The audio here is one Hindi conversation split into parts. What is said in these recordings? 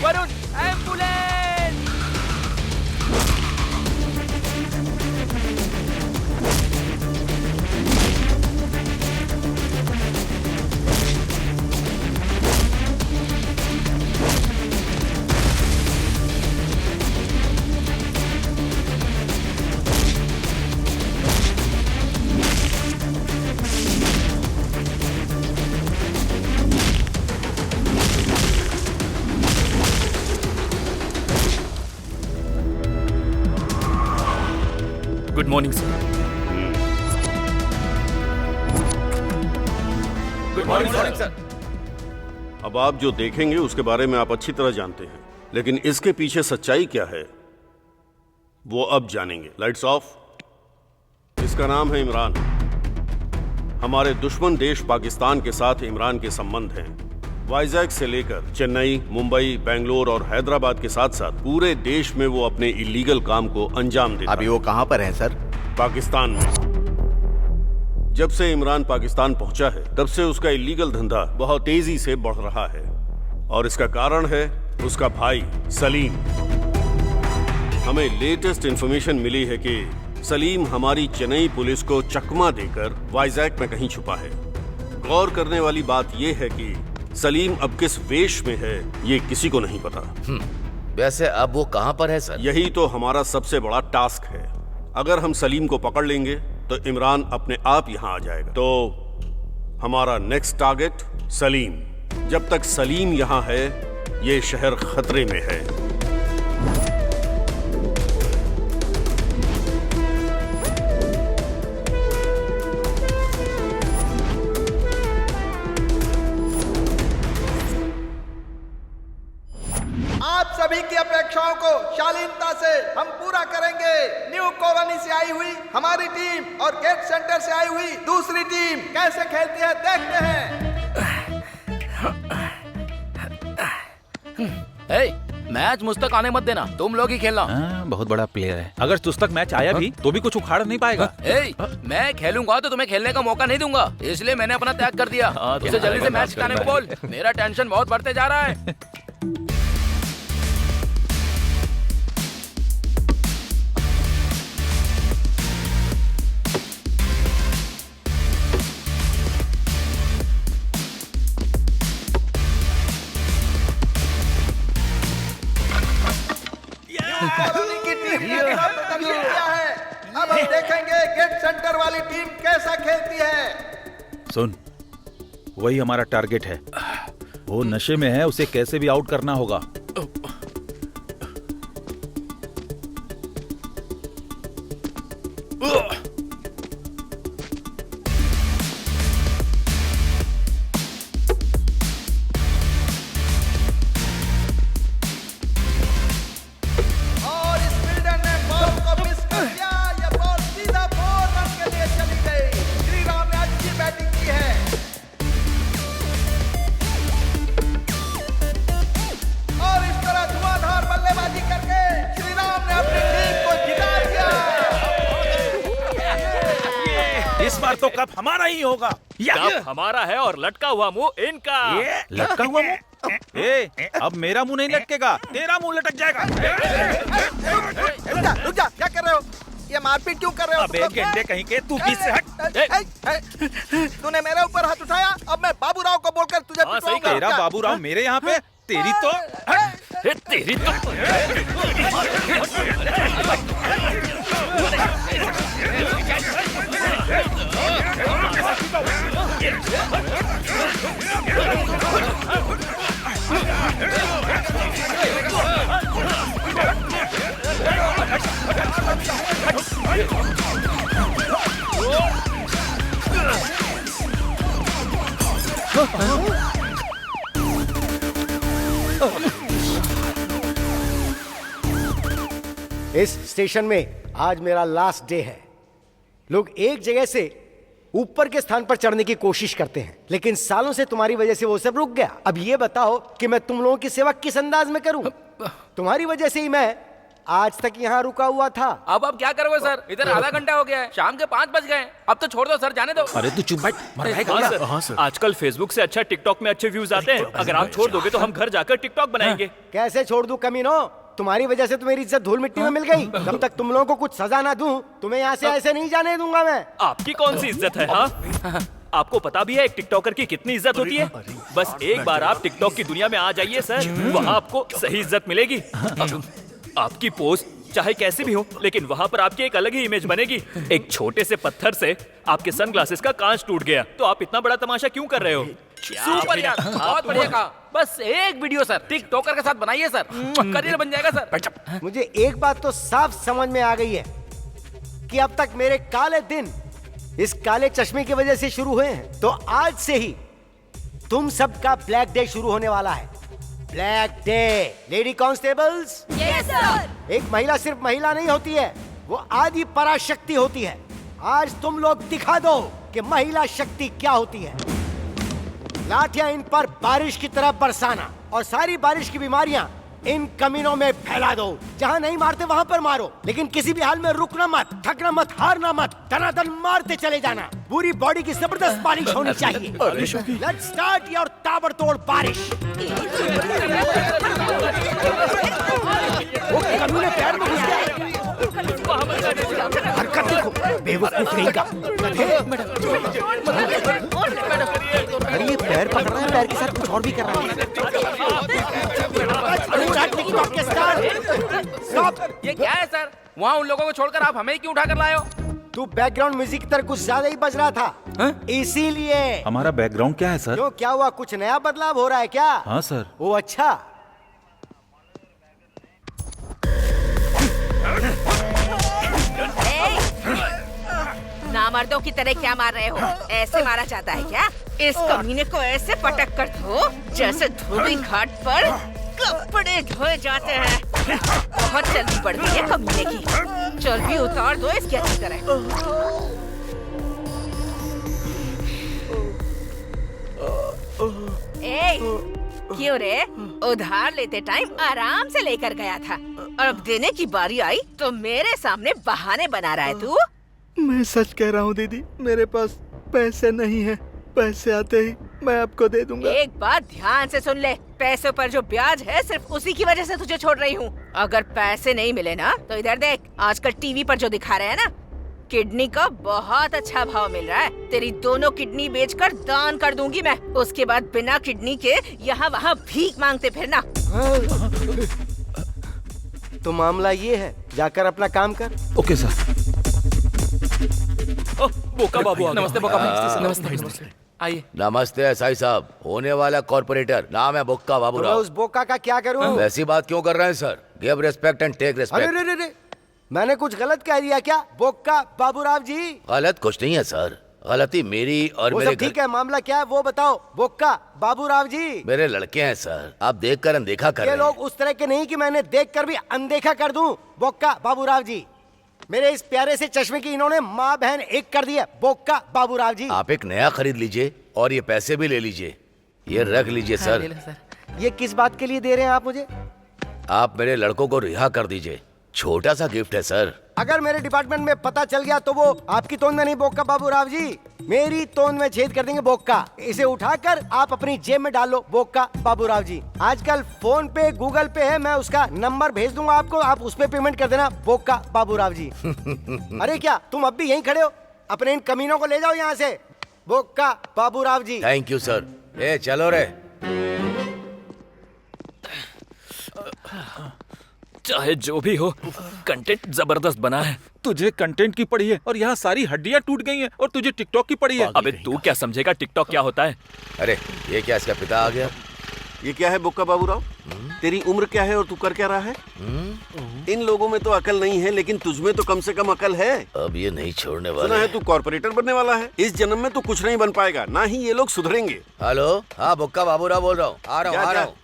Varun ambulance. Good morning sir. Good morning sir. अब आप जो देखेंगे उसके बारे में आप अच्छी तरह जानते हैं, लेकिन इसके पीछे सच्चाई क्या है वो अब जानेंगे। Lights off. इसका नाम है इमरान। हमारे दुश्मन देश पाकिस्तान के साथ इमरान के संबंध हैं। वाइजैक से लेकर चेन्नई, मुंबई, बेंगलोर और हैदराबाद के साथ साथ पूरे देश में वो अपने इलीगल काम को अंजाम देता है। अभी वो कहाँ पर है सर? पाकिस्तान में। जब से इमरान पाकिस्तान पहुंचा है तब से उसका इलीगल धंधा बहुत तेजी से बढ़ रहा है और इसका कारण है उसका भाई सलीम। हमें लेटेस्ट इंफॉर्मेशन मिली है कि सलीम हमारी चेन्नई पुलिस को चकमा देकर वाइजैक में कहीं छुपा है। गौर करने वाली बात यह है कि सलीम अब किस वेश में है ये किसी को नहीं पता। वैसे अब वो कहाँ पर है सर? यही तो हमारा सबसे बड़ा टास्क है। अगर हम सलीम को पकड़ लेंगे तो इमरान अपने आप यहाँ आ जाएगा। तो हमारा नेक्स्ट टारगेट सलीम। जब तक सलीम यहाँ है ये शहर खतरे में है। आप सभी की अपेक्षाओं को शालीनता से हम पूरा करेंगे। न्यू कॉलोनी से आई हुई हमारी टीम और गेट सेंटर से आई हुई दूसरी टीम कैसे खेलती है देखते हैं। मैच मुझ तक आने मत देना, तुम लोग ही खेलना। बहुत बड़ा प्लेयर है। अगर तुझ तक मैच आया भी तो भी कुछ उखाड़ नहीं पाएगा। मैं खेलूंगा तो तुम्हें खेलने का मौका नहीं दूंगा, इसलिए मैंने अपना त्याग कर दिया। उसे जल्दी से मैच जिताने को बोल। मेरा टेंशन बहुत बढ़ते जा रहा है। कॉलोनी की टीम ने क्या प्रदर्शन किया है। अब हम देखेंगे गेट सेंटर वाली टीम कैसा खेलती है। सुन, वही हमारा टारगेट है। वो नशे में है, उसे कैसे भी आउट करना होगा। और इस फील्डर ने बॉल को मिस कर दिया। ये बॉल सीधा 4 रन के लिए चली गई। श्री राम ने अच्छी बैटिंग की है और इस तरह धुआंधार बल्लेबाजी करके श्री राम ने अपनी टीम को जिता दिया। इस बार तो कप हमारा ही होगा। कप हमारा है और लटका हुआ मुंह इनका। लटका हुआ मुंह? अब मेरा मुंह नहीं लटकेगा, तेरा मुंह लटक जाएगा। रुक जा, क्या कर रहे हो? ये मारपीट क्यों कर रहे हो? अबे गेंडे कहीं के, तू बीच से हट। तूने मेरे ऊपर हाथ उठाया, अब मैं बाबूराव को बोलकर तुझे पिटवाऊंगा। तेरा बाबूराव मेरे यहाँ पे, तेरी तो तेरी तो इस स्टेशन में आज मेरा लास्ट डे है। लोग एक जगह से ऊपर के स्थान पर चढ़ने की कोशिश करते हैं, लेकिन सालों से तुम्हारी वजह से वो सब रुक गया। अब ये बताओ कि मैं तुम लोगों की सेवा किस अंदाज में करूं? तुम्हारी वजह से ही मैं आज तक यहाँ रुका हुआ था। अब क्या करोगे सर? इधर आधा घंटा हो गया है, शाम के 5 बज गए। अब तो छोड़ दो सर, जाने दो। अरे तू चुप बैठ। हाँ सर, आजकल फेसबुक से अच्छा टिकटॉक में अच्छे व्यूज आते हैं। अगर आप छोड़ दोगे तो हम घर जाकर टिकटॉक बनाएंगे। कैसे छोड़ दूं कमीनो? तुम्हारी वजह से तो मेरी इज्जत धूल मिट्टी में मिल गई। जब तक तुम लोगों को कुछ सजा ना दूं, तुम्हें यहाँ से ऐसे नहीं जाने दूंगा मैं। आपकी कौन सी इज्जत है? हाँ, आपको पता भी है एक टिकटॉकर की कितनी इज्जत होती है? बस एक बार आप टिकटॉक की दुनिया में आ जाइए सर, वहाँ आपको सही इज्जत मिलेगी। आपकी पोस्ट चाहे कैसी भी हो, लेकिन वहाँ पर आपकी एक अलग ही इमेज बनेगी। एक छोटे से पत्थर से आपके सनग्लासेस का कांच टूट गया, तो आप इतना बड़ा तमाशा क्यों कर रहे हो? सुपर यार, बहुत बढ़िया कहा। बस एक वीडियो सर टिकटॉकर के साथ बनाइए सर, करियर बन जाएगा सर। मुझे एक बात तो साफ समझ में आ गई है कि अब तक मेरे काले दिन इस काले चश्मे की वजह से शुरू हुए हैं, तो आज से ही तुम सबका ब्लैक डे शुरू होने वाला है। Black day. Lady constables, yes sir. एक महिला सिर्फ महिला नहीं होती है, वो आदि पराशक्ति होती है। आज तुम लोग दिखा दो कि महिला शक्ति क्या होती है। लाठियां इन पर बारिश की तरह बरसाना और सारी बारिश की बीमारियां इन कमीनों में फैला दो। जहां नहीं मारते वहां पर मारो, लेकिन किसी भी हाल में रुकना मत, थकना मत, हारना मत, दनादन मारते चले जाना। पूरी बॉडी की जबरदस्त बारिश होनी चाहिए। लेट्स स्टार्ट योर ताबड़तोड़ बारिश। वो कमीने पैर में घुस गया। हरकत देखो, बेवकूफ नहीं का। अरे ये पैर पकड़ रहा है, पैर के साथ कुछ और भी कर रहा है। ये क्या है सर? वहाँ उन लोगों को छोड़कर आप हमें क्यों उठाकर लाए हो? तू बैकग्राउंड म्यूजिक की तरह कुछ ज्यादा ही बज रहा था, इसीलिए। हमारा बैकग्राउंड क्या है सर? क्यों, क्या हुआ? कुछ नया बदलाव हो रहा है क्या? हाँ सर। ओ अच्छा। नामर्दों की तरह क्या मार रहे हो? ऐसे मारा जाता है क्या? इस कमीने को ऐसे पटक कर धो जैसे धोबी घाट पर कपड़े धोए जाते हैं। बहुत चर्बी बढ़ गई है कमीने की। चर्बी उतार दो इसकी अच्छी तरह। ए, क्यों रे? उधार लेते टाइम आराम से लेकर गया था, और अब देने की बारी आई तो मेरे सामने बहाने बना रहा है तू। मैं सच कह रहा हूँ दीदी, मेरे पास पैसे नहीं है। पैसे आते ही मैं आपको दे दूंगा। एक बात ध्यान से सुन ले, पैसों पर जो ब्याज है सिर्फ उसी की वजह से तुझे छोड़ रही हूँ। अगर पैसे नहीं मिले ना तो इधर देख, आजकल टीवी पर जो दिखा रहे हैं ना, किडनी का बहुत अच्छा भाव मिल रहा है। तेरी दोनों किडनी बेचकर दान कर दूंगी मैं। उसके बाद बिना किडनी के यहाँ वहाँ भीख मांगते फिरना। तो मामला ये है, जाकर अपना काम कर। Okay sir. बोका बाबू, नमस्ते बोका भाई। नमस्ते। आइए। नमस्ते एसआई साहब, होने वाला कॉर्पोरेटर, नाम है बोक्का तो मैं बाबूराव। उस बोका का क्या करूँ? वैसी बात क्यों कर रहे हैं sir? Give respect and take अरे रिस्पेक्ट। रे रे रे, मैंने कुछ गलत कह दिया क्या? बोका बाबूराव जी। गलत कुछ नहीं है सर, गलती मेरी और वो मेरे सब ठीक है, मामला क्या है वो बताओ। बोका बाबूराव जी, मेरे लड़के हैं सर, आप देख कर अनदेखा कर ये रहे लोग हैं। उस तरह के नहीं कि मैंने देखकर भी अनदेखा कर दूं। बोका बाबूराव जी, मेरे इस प्यारे से चश्मे की इन्होंने माँ बहन एक कर दी है। बोका बाबूराव जी, आप एक नया खरीद लीजिए और ये पैसे भी ले लीजिए, ये रख लीजिए सर। ये किस बात के लिए दे रहे हैं आप मुझे? आप मेरे लड़कों को रिहा कर दीजिए, छोटा सा गिफ्ट है सर। अगर मेरे डिपार्टमेंट में पता चल गया तो वो आपकी तोंद में नहीं बोका बाबूराव जी, मेरी तोंद में छेद कर देंगे बोका। इसे उठाकर आप अपनी जेब में डाल लो बोका बाबूराव जी। आजकल फोन पे गूगल पे है, मैं उसका नंबर भेज दूंगा आपको, आप उस पे पेमेंट कर देना बोका बाबूराव जी। अरे क्या तुम अब भी यहीं खड़े हो? अपने इन कमीनों को ले जाओ यहाँ से। Bokka Baburao ji. Thank you sir. ए चलो रे। चाहे जो भी हो, कंटेंट जबरदस्त बना है। तुझे कंटेंट की पड़ी है और यहाँ सारी हड्डियाँ टूट गई हैं, और तुझे टिकटॉक की पड़ी है। अबे तू क्या समझेगा टिकटॉक क्या होता है? अरे ये क्या, इसका पिता आ गया? ये क्या है बुक्का बाबूराव? तेरी उम्र क्या है और तू कर क्या रहा है? इन लोगों में तो अकल नहीं है, लेकिन तुझमें तो कम से कम अकल है। अब ये नहीं छोड़ने सुना वाला है तू कॉर्पोरेटर बनने वाला है। इस जन्म में तू कुछ नहीं बन पाएगा, ना ही ये लोग सुधरेंगे। हेलो, हाँ बुक्का बाबूराव बोल रहा हूँ, आ रहा हूँ, आ रहा हूँ।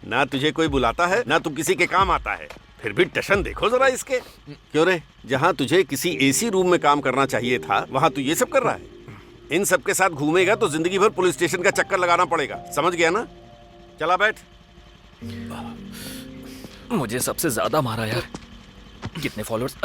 ना तुझे कोई बुलाता है, ना तू किसी के काम आता है। फिर भी टशन देखो जरा इसके। क्यों रे, जहाँ तुझे किसी एसी रूम में काम करना चाहिए था वहाँ तू ये सब कर रहा है? इन सब के साथ घूमेगा तो जिंदगी भर पुलिस स्टेशन का चक्कर लगाना पड़ेगा, समझ गया ना? चला बैठ। मुझे सबसे ज्यादा मारा यार। कितने फॉलोअर्स?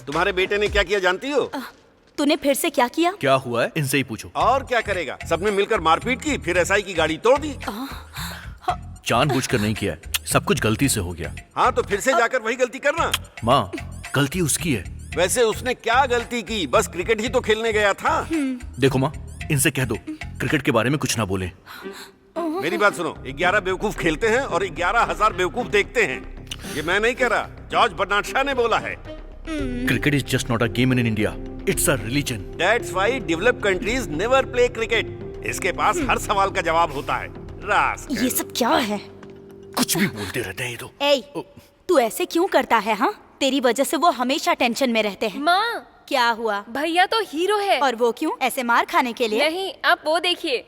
तुम्हारे बेटे ने क्या किया जानती हो? तूने फिर से क्या किया? क्या हुआ है इनसे ही पूछो। और क्या करेगा, सबने मिलकर मारपीट की, फिर एसआई की गाड़ी तोड़ दी। जानबूझकर नहीं किया है, सब कुछ गलती से हो गया। हाँ तो फिर से जाकर वही गलती करना। माँ, गलती उसकी है। वैसे उसने क्या गलती की, बस क्रिकेट ही तो खेलने गया था। देखो माँ, इनसे कह दो क्रिकेट के बारे में कुछ ना बोले। मेरी बात सुनो, 11 बेवकूफ खेलते हैं और 11,000 बेवकूफ देखते हैं। ये मैं नहीं कह रहा, जॉर्ज बर्नार्ड शॉ ने बोला है। Cricket is just not a game in India, it's a religion. That's why developed countries never play cricket. इसके पास हर सवाल का जवाब होता है। रास्कल। ये सब क्या है? कुछ भी बोलते रहते हैं ये तो। ए, तू ऐसे क्यों करता है? हाँ, तेरी वजह से वो हमेशा टेंशन में रहते हैं। माँ, क्या हुआ? भैया तो हीरो है। और वो क्यों? ऐसे मार खाने के लिए? नहीं, आप वो देखिए,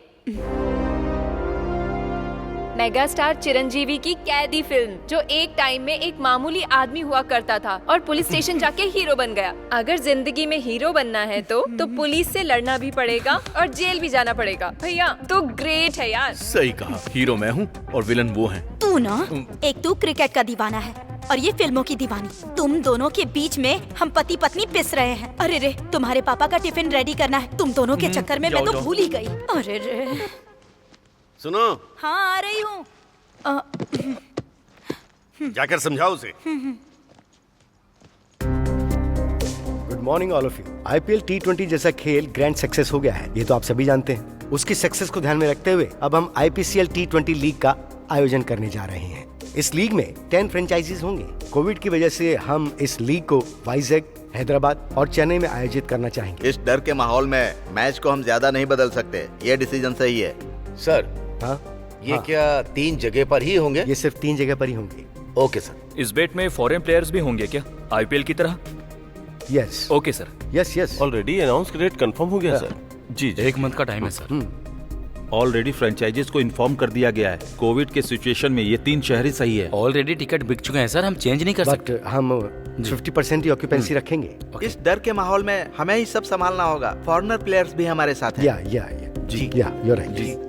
मेगा स्टार चिरंजीवी की कैदी फिल्म, जो एक टाइम में एक मामूली आदमी हुआ करता था और पुलिस स्टेशन जाके हीरो बन गया। अगर जिंदगी में हीरो बनना है तो पुलिस से लड़ना भी पड़ेगा और जेल भी जाना पड़ेगा। भैया तो ग्रेट है यार। सही कहा, हीरो मैं हूँ और विलन वो हैं। तू ना, एक तू क्रिकेट का दीवाना है और ये फिल्मों की दीवानी। तुम दोनों के बीच में हम पति पत्नी पिस रहे हैं। अरे रे, तुम्हारे पापा का टिफिन रेडी करना है। तुम दोनों के चक्कर में मैं तो भूल ही गई। अरे रे। सुनो। हाँ, आ रही हूँ। जाकर समझाओ उसे। Good morning all of you. IPL T20 जैसा खेल ग्रैंड सक्सेस हो गया है, ये तो आप सभी जानते हैं। उसकी सक्सेस को ध्यान में रखते हुए अब हम IPCL T20 लीग का आयोजन करने जा रहे हैं। इस लीग में 10 फ्रेंचाइजीज होंगे। कोविड की वजह से हम इस लीग को वाइजैक, हैदराबाद और चेन्नई में आयोजित करना चाहेंगे। इस डर के माहौल में मैच को हम ज्यादा नहीं बदल सकते, ये डिसीजन सही है। सर, हाँ, ये क्या 3 जगह पर ही होंगे? ये सिर्फ 3 जगह पर ही होंगे। Okay sir. इस बेट में फॉरेन प्लेयर्स भी होंगे क्या, आईपीएल की तरह? Yes. Okay sir. Yes. Already announce date confirm हो गया सर। जी, 1 मंथ का टाइम है सर। ऑलरेडी फ्रेंचाइजीज को इन्फॉर्म कर दिया गया है। कोविड के सिचुएशन में ये 3 शहर ही सही है। ऑलरेडी टिकट बिक चुके हैं सर, हम चेंज नहीं कर सकते। बट हम 50% ही ऑक्यूपेंसी रखेंगे। इस डर के माहौल में हमें ही सब संभालना होगा। फॉरेनर प्लेयर्स भी हमारे साथ हैं। या जी, या यू आर राइट।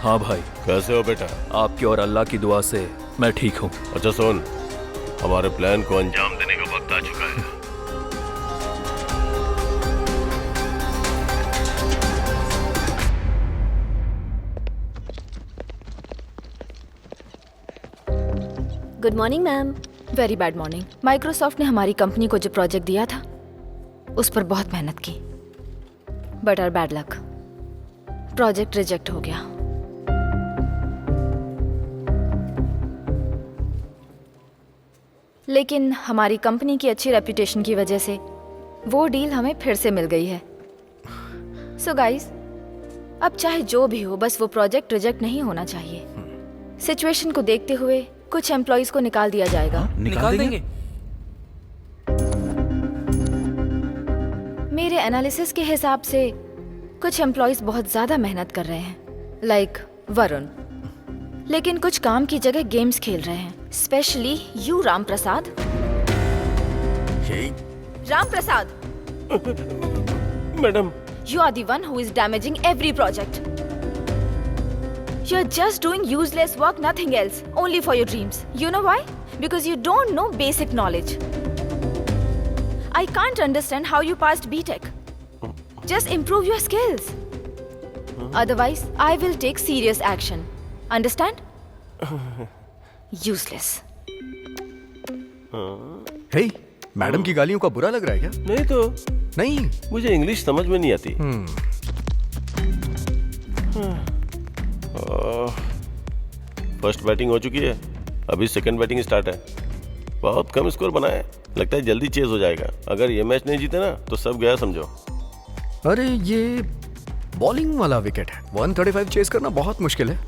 हाँ भाई, कैसे हो बेटा? आपकी और अल्लाह की दुआ से मैं ठीक हूँ। अच्छा सुन, हमारे प्लान को अंजाम देने का वक्त आ चुका है। Good morning ma'am. Very bad morning. Microsoft ने हमारी कंपनी को जो प्रोजेक्ट दिया था उस पर बहुत मेहनत की, but our bad luck, project reject हो गया। लेकिन हमारी कंपनी की अच्छी रेपुटेशन की वजह से वो डील हमें फिर से मिल गई है। सो गाइस, अब चाहे जो भी हो, बस वो प्रोजेक्ट रिजेक्ट नहीं होना चाहिए। सिचुएशन को देखते हुए कुछ एम्प्लॉइज को निकाल दिया जाएगा। निकाल देंगे? मेरे एनालिसिस के हिसाब से कुछ एम्प्लॉइज बहुत ज्यादा मेहनत कर रहे हैं, लाइक वरुण, लेकिन कुछ काम की जगह गेम्स खेल रहे हैं। Specially you Ram Prasad. Ram Prasad, madam, you are the one who is damaging every project. You're just doing useless work, nothing else, only for your dreams. You know why? Because you don't know basic knowledge. I can't understand how you passed BTech. Just improve your skills. Otherwise, I will take serious action. Understand? Useless. Hey, madam की गालियों का बुरा लग रहा है क्या? नहीं तो नहीं, मुझे इंग्लिश समझ में नहीं आती। फर्स्ट बैटिंग हो चुकी है, अभी सेकंड बैटिंग स्टार्ट है। बहुत कम स्कोर बना है, लगता है जल्दी चेज हो जाएगा। अगर ये मैच नहीं जीते ना तो सब गया समझो। अरे ये बॉलिंग वाला विकेट है, 135 चेस करना बहुत मुश्किल है।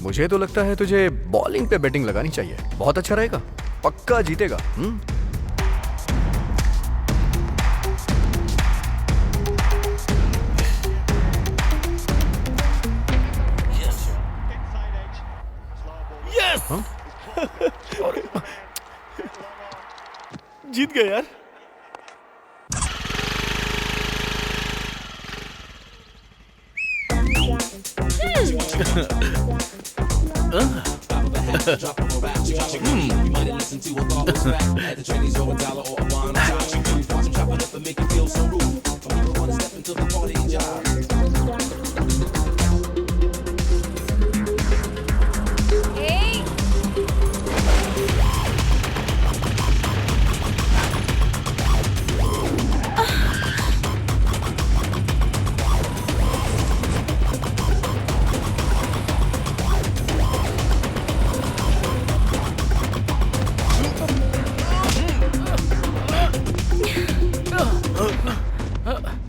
मुझे तो लगता है तुझे बॉलिंग पे बैटिंग लगानी चाहिए, बहुत अच्छा रहेगा, पक्का जीतेगा। यस जीत गए यार।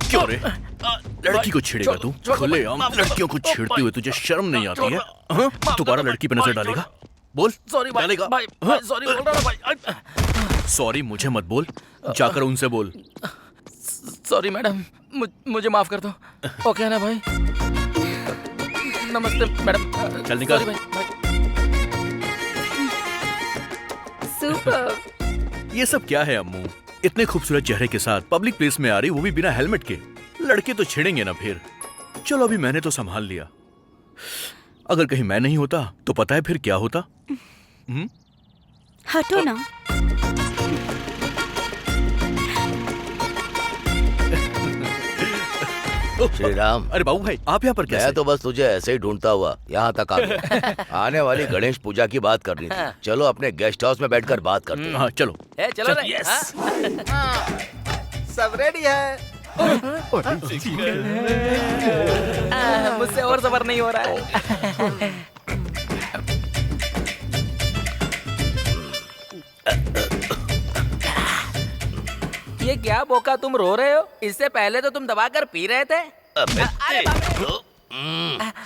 क्यों रे? लड़की को छेड़ेगा तू? खुलेआम लड़कियों को छेड़ते हुए तुझे शर्म नहीं आती है? हाँ? दोबारा लड़की पे नजर डालेगा? बोल। सॉरी भाई, डालेगा? भाई सॉरी बोल रहा ना भाई। सॉरी मुझे मत बोल, जाकर उनसे बोल। सॉरी मैडम, मुझे माफ कर दो। ओके ना भाई? नमस्ते मैडम। चल निकल। सॉरी भाई। सुपर। ये सब क्या है अम्मू? इतने खूबसूरत चेहरे के साथ पब्लिक प्लेस में आ रही, वो भी बिना हेलमेट के। लड़के तो छेड़ेंगे ना फिर। चलो अभी मैंने तो संभाल लिया, अगर कहीं मैं नहीं होता तो पता है फिर क्या होता? हटो ना। श्री राम। अरे बाबू भाई आप यहाँ पर कैसे? मैं तो बस तुझे ऐसे ही ढूंढता हुआ यहाँ तक आ गया। आने वाली गणेश पूजा की बात करनी थी। चलो अपने गेस्ट हाउस में बैठकर बात करते हैं। हाँ चलो। चलो रे। यस। सब रेडी है। मुझसे और सबर नहीं हो रहा है। ये क्या बोका तुम रो रहे हो? इससे पहले तो तुम दबाकर पी रहे थे।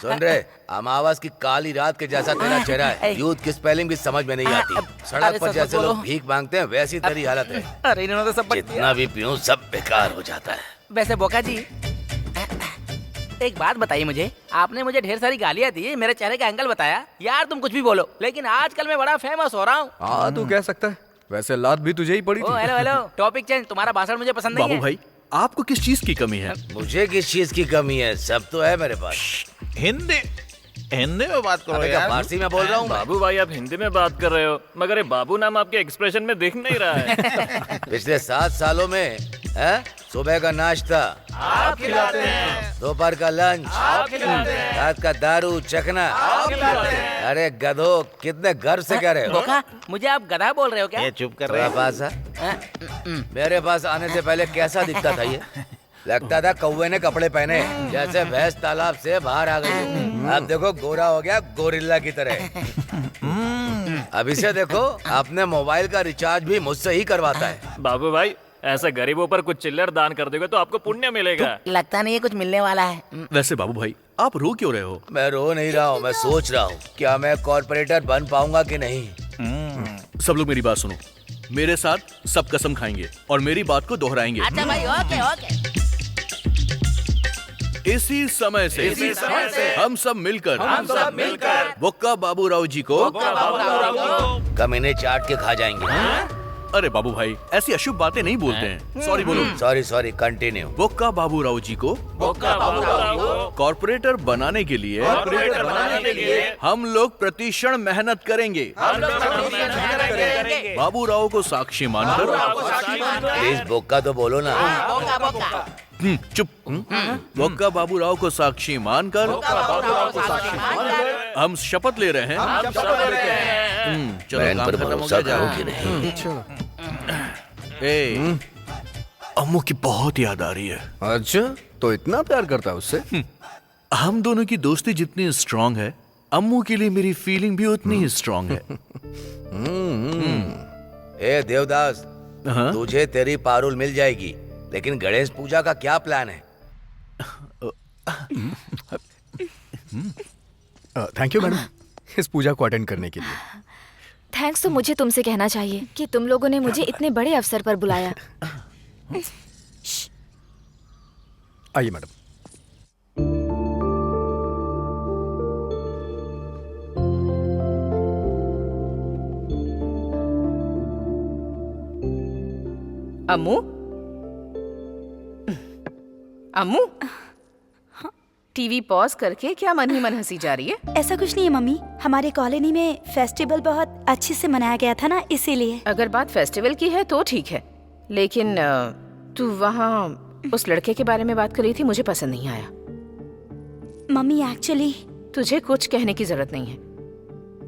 सुन रहे, अमावस की काली रात के जैसा तेरा चेहरा है। यूथ की स्पेलिंग भी समझ में नहीं आती। सड़क पर जैसे लोग भीख मांगते हैं वैसी तेरी हालत है। अरे इन्होंने तो सब जितना भी पीऊं सब बेकार हो जाता है। वैसे बोका जी एक बात बताइए मुझे, आपने मुझे ढेर सारी गालियाँ दी, मेरे चेहरे का एंगल बताया। यार तुम कुछ भी बोलो, लेकिन आजकल मैं बड़ा फेमस हो रहा हूँ। हाँ तू कह सकता है, वैसे लात भी तुझे ही पड़ी थी। Hello hello, topic change. तुम्हारा भाषण मुझे पसंद नहीं है। बाबू भाई आपको किस चीज की कमी है? मुझे किस चीज की कमी है? सब तो है मेरे पास। हिंदी में बात करो यार। फारसी में बोल रहा हूँ। बाबू भाई आप हिंदी में बात कर रहे हो, मगर ये बाबू नाम आपके एक्सप्रेशन में दिख नहीं रहा है। पिछले 7 सालों में सुबह का नाश्ता आप खिलाते हैं, दोपहर का लंच आप खिलाते हैं, रात का दारू चखना आप खिलाते हैं। अरे गधो, कितने गर्व से कह रहे हो? बोका, मुझे आप गधा बोल रहे हो क्या? ये चुप कर रहे पास मेरे पास आने से पहले कैसा दिखता था ये? लगता था कौवे ने कपड़े पहने, जैसे भैंस तालाब से बाहर आ गई। अब देखो गोरा हो गया गोरिल्ला की तरह। अब इसे देखो, अपने मोबाइल का रिचार्ज भी मुझसे ही करवाता है। बाबू भाई ऐसे गरीबों पर कुछ चिल्लर दान कर दोगे तो आपको पुण्य मिलेगा। लगता नहीं है कुछ मिलने वाला है। वैसे बाबू भाई आप रो क्यों रहे हो? मैं रो नहीं रहा हूँ, मैं सोच रहा हूँ क्या मैं कॉर्पोरेटर बन पाऊंगा कि नहीं। सब लोग मेरी बात सुनो, मेरे साथ सब कसम खाएंगे और मेरी बात को दोहराएंगे। अच्छा भाई, ओके ओके। इसी समय से हम सब मिलकर बोक्का बाबूराव जी को कमीने चाट के खा जाएंगे। अरे बाबू भाई ऐसी अशुभ बातें नहीं बोलते हैं। सॉरी बोलो। Sorry continue. बोक्का बाबूराव जी को कॉर्पोरेटर बनाने के लिए हम लोग प्रतिक्षण मेहनत करेंगे। बाबूराव को साक्षी मानकर। प्लीज बोक्का तो बोलो ना। चुप। बोक्का बाबूराव को साक्षी मानकर हम शपथ ले रहे हैं। चलो काम खत्म हो गया। अम्मू की बहुत याद आ रही है। अच्छा तो इतना प्यार करता है उससे? हम दोनों की दोस्ती जितनी स्ट्रांग है, अम्मू के लिए मेरी फीलिंग भी उतनी ही स्ट्रांग है। ए देवदास, तुझे तेरी पारुल मिल जाएगी, लेकिन गणेश पूजा का क्या प्लान है? Thank you madam. इस पूजा को अटेंड करने के लिए। थैंक्स तो मुझे तुमसे कहना चाहिए कि तुम लोगों ने मुझे इतने बड़े अवसर पर बुलाया। आइए मैडम। अम्मू, अम्मू, टीवी पॉज करके क्या मन ही मन हंसी जा रही है? ऐसा कुछ नहीं है मम्मी, हमारे कॉलोनी में फेस्टिवल बहुत अच्छे से मनाया गया था ना, इसीलिए। अगर बात फेस्टिवल की है तो ठीक है, लेकिन तू वहाँ उस लड़के के बारे में बात कर रही थी, मुझे पसंद नहीं आया। मम्मी एक्चुअली तुझे कुछ कहने की जरूरत नहीं है।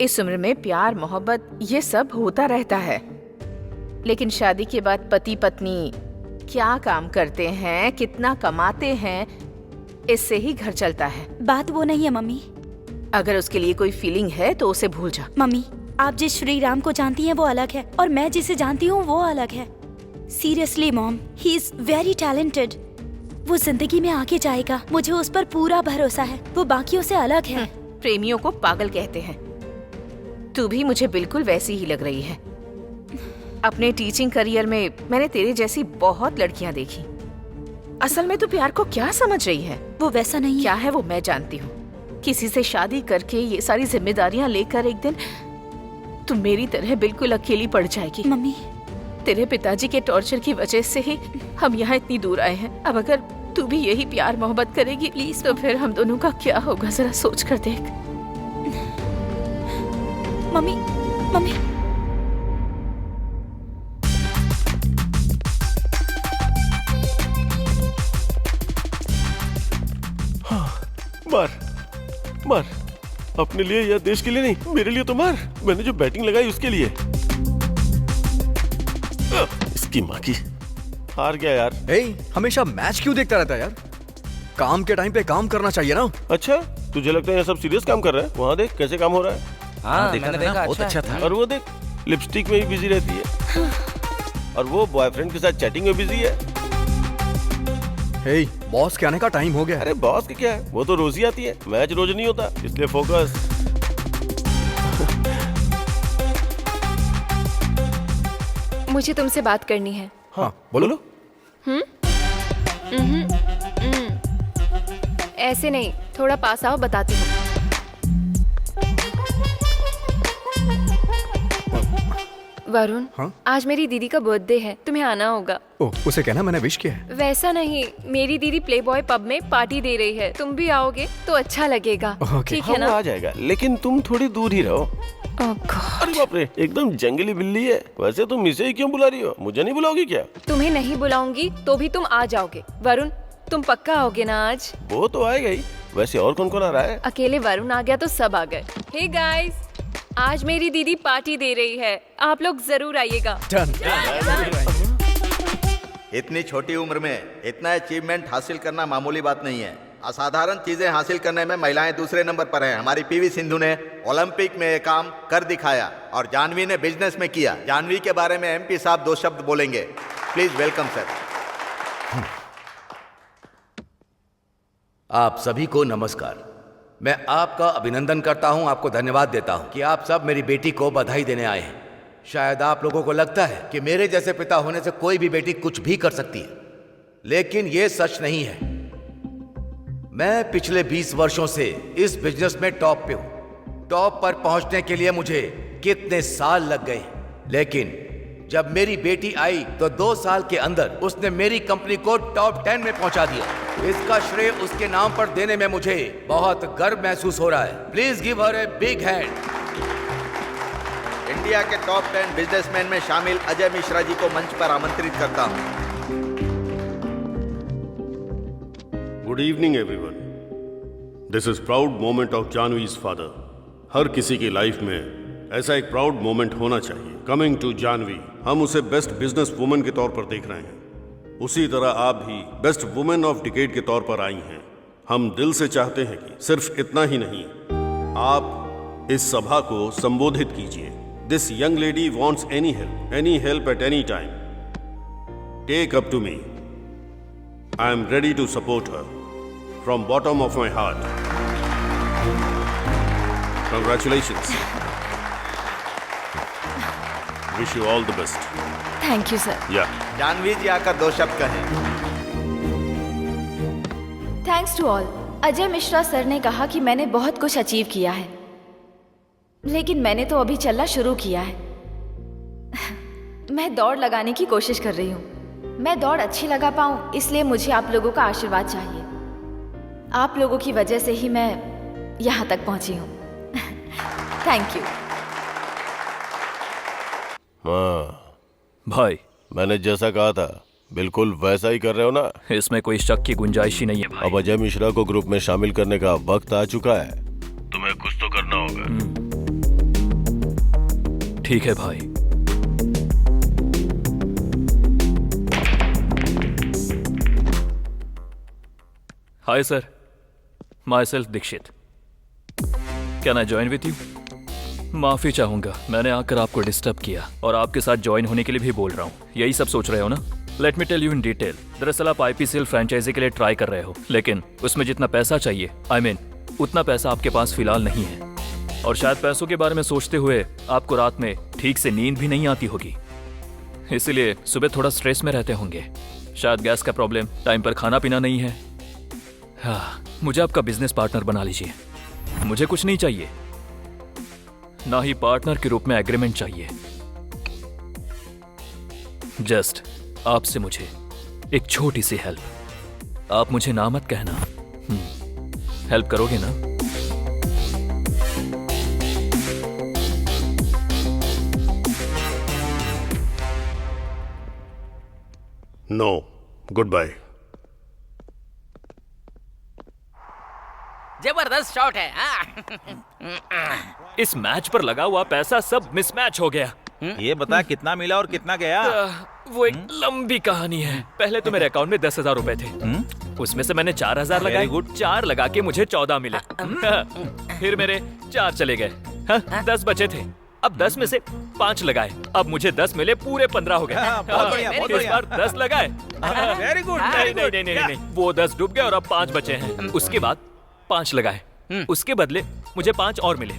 इस उम्र में प्यार मोहब्बत ये सब होता रहता है, लेकिन शादी के बाद पति पत्नी क्या काम करते हैं, कितना कमाते हैं, इससे ही घर चलता है। बात वो नहीं है मम्मी। अगर उसके लिए कोई फीलिंग है तो उसे भूल जा। मम्मी, आप जिस श्री राम को जानती हैं वो अलग है, और मैं जिसे जानती हूँ वो अलग है। Seriously mom, he is very talented. वो जिंदगी में आगे जाएगा, मुझे उस पर पूरा भरोसा है। वो बाकियों से अलग है। प्रेमियों को पागल कहते हैं। तू भी मुझे बिल्कुल वैसी ही लग रही है। अपने टीचिंग करियर में मैंने तेरे जैसी बहुत लड़कियां देखी। असल में तू प्यार को क्या समझ रही है? वो वैसा नहीं क्या है वो मैं जानती हूँ। किसी से शादी करके ये सारी जिम्मेदारियां लेकर एक दिन तू मेरी तरह बिल्कुल अकेली पड़ जाएगी। मम्मी, तेरे पिताजी के टॉर्चर की वजह से ही हम यहाँ इतनी दूर आए हैं। अब अगर तू भी यही प्यार मोहब्बत करेगी प्लीज, तो फिर हम दोनों का क्या होगा, जरा सोच कर देख। मम्मी, मम्मी, मार मार, अपने लिए या देश के लिए नहीं, मेरे लिए तो मार। मैंने जो बैटिंग लगाई उसके लिए। इसकी माँ की, हार गया यार। हमेशा मैच क्यों देखता रहता है यार? काम के टाइम पे काम करना चाहिए ना। अच्छा, तुझे लगता है ये सब सीरियस काम कर रहा है? वहाँ देख कैसे काम हो रहा है। हाँ, मैंने देखा, बहुत अच्छा था। और वो देख लिपस्टिक में भी बिजी रहती है, और वो बॉयफ्रेंड के साथ चैटिंग में बिजी है। बॉस के आने का टाइम हो गया। अरे बॉस के क्या है, वो तो रोज ही आती है, मैच रोज नहीं होता, इसलिए फोकस। मुझे तुमसे बात करनी है। हाँ बोलो। ऐसे नहीं, थोड़ा पास आओ, बताती हूँ। वरुण, आज मेरी दीदी का बर्थडे है, तुम्हें आना होगा। उसे कहना मैंने विश किया है। वैसा नहीं, मेरी दीदी प्लेबॉय पब में पार्टी दे रही है, तुम भी आओगे तो अच्छा लगेगा। ठीक है ना? आ जाएगा, लेकिन तुम थोड़ी दूर ही रहो। अरे बाप रे, एकदम जंगली बिल्ली है। वैसे तुम इसे ही क्यों बुला रही हो? मुझे नहीं बुलाओगी क्या? तुम्हें नहीं बुलाऊंगी तो भी तुम आ जाओगे। वरुण, तुम पक्का आओगे ना आज? वो तो आएगा ही। वैसे और कौन कौन आ रहा है? अकेले वरुण आ गया तो सब आ गए। हे गाइस, आज मेरी दीदी पार्टी दे रही है, आप लोग जरूर आइएगा। इतनी छोटी उम्र में इतना अचीवमेंट हासिल करना मामूली बात नहीं है। असाधारण चीजें हासिल करने में महिलाएं दूसरे नंबर पर हैं। हमारी पीवी सिंधु ने ओलंपिक में ये काम कर दिखाया और जानवी ने बिजनेस में किया। जानवी के बारे में एमपी साहब 2 शब्द बोलेंगे। Please welcome sir. आप सभी को नमस्कार। मैं आपका अभिनंदन करता हूं, आपको धन्यवाद देता हूं कि आप सब मेरी बेटी को बधाई देने आए हैं। शायद आप लोगों को लगता है कि मेरे जैसे पिता होने से कोई भी बेटी कुछ भी कर सकती है, लेकिन यह सच नहीं है। मैं पिछले 20 वर्षों से इस बिजनेस में टॉप पे हूं। टॉप पर पहुंचने के लिए मुझे कितने साल लग गए, लेकिन जब मेरी बेटी आई तो 2 साल के अंदर उसने मेरी कंपनी को टॉप 10 में पहुंचा दिया। इसका श्रेय उसके नाम पर देने में मुझे बहुत गर्व महसूस हो रहा है। Please give her a big hand. India के टॉप 10 बिजनेसमैन में शामिल अजय मिश्रा जी को मंच पर आमंत्रित करता हूं। Good evening everyone. This is proud moment of Janvi's father. हर किसी की लाइफ में ऐसा एक प्राउड मोमेंट होना चाहिए। कमिंग टू जानवी, हम उसे बेस्ट बिजनेस वुमेन के तौर पर देख रहे हैं। उसी तरह आप भी बेस्ट वुमेन ऑफ डिकेड के तौर पर आई हैं। हम दिल से चाहते हैं कि सिर्फ इतना ही नहीं, आप इस सभा को संबोधित कीजिए। This young lady wants any help at any time. Take up to me. I am ready to support her from bottom of my heart. Congratulations. Wish you all the best. Thank you sir. Yeah. Janvi ji आकर दो शब्द कहें। Thanks to all. Ajay Mishra sir ने कहा कि मैंने बहुत कुछ अचीव किया है, लेकिन मैंने तो अभी चलना शुरू किया है। मैं दौड़ लगाने की कोशिश कर रही हूँ। मैं दौड़ अच्छी लगा पाऊँ, इसलिए मुझे आप लोगों का आशीर्वाद चाहिए। आप लोगों की वजह से ही मैं यहाँ तक पहुँची हूँ। Thank you. हाँ भाई, मैंने जैसा कहा था बिल्कुल वैसा ही कर रहे हो ना? इसमें कोई शक की गुंजाइश ही नहीं है भाई। अब अजय मिश्रा को ग्रुप में शामिल करने का वक्त आ चुका है। तुम्हें कुछ तो करना होगा। ठीक है भाई। Hi sir, myself Dikshit. Can I join with you? माफी चाहूंगा, मैंने आकर आपको डिस्टर्ब किया और आपके साथ ज्वाइन होने के लिए भी बोल रहा हूँ। यही सब सोच रहे हो ना? Let me tell you in detail. दरअसल आप IPCL फ्रेंचाइजी के लिए ट्राई कर रहे हो, लेकिन उसमें जितना पैसा चाहिए, उतना पैसा आपके पास फिलहाल नहीं है। और शायद पैसों के बारे में सोचते हुए आपको रात में ठीक से नींद भी नहीं आती होगी, इसीलिए सुबह थोड़ा स्ट्रेस में रहते होंगे। शायद गैस का प्रॉब्लम, टाइम पर खाना पीना नहीं है। हाँ, मुझे आपका बिजनेस पार्टनर बना लीजिए। मुझे कुछ नहीं चाहिए, ना ही पार्टनर के रूप में एग्रीमेंट चाहिए। जस्ट आपसे मुझे एक छोटी सी हेल्प। आप मुझे ना मत कहना। हेल्प करोगे ना? No, goodbye. जबरदस्त शॉट है। इस मैच पर लगा हुआ पैसा सब मिसमैच हो गया। ये बता कितना मिला और कितना गया? वो एक लंबी कहानी है। पहले तो मेरे अकाउंट में 10,000 रुपए थे, उसमें से मैंने 4,000 लगाए। 4 लगा के मुझे 14 मिले। फिर मेरे 4 चले गए। 10 बचे थे। अब 10 में से 5 लगाए, अब मुझे 10 मिले, पूरे 15 हो गए। इस बार 10 लगाए। Very good. नहीं, वो 10 डूब गए और अब 5 बचे हैं। उसके बाद 5 लगाए, उसके बदले मुझे 5 और मिले।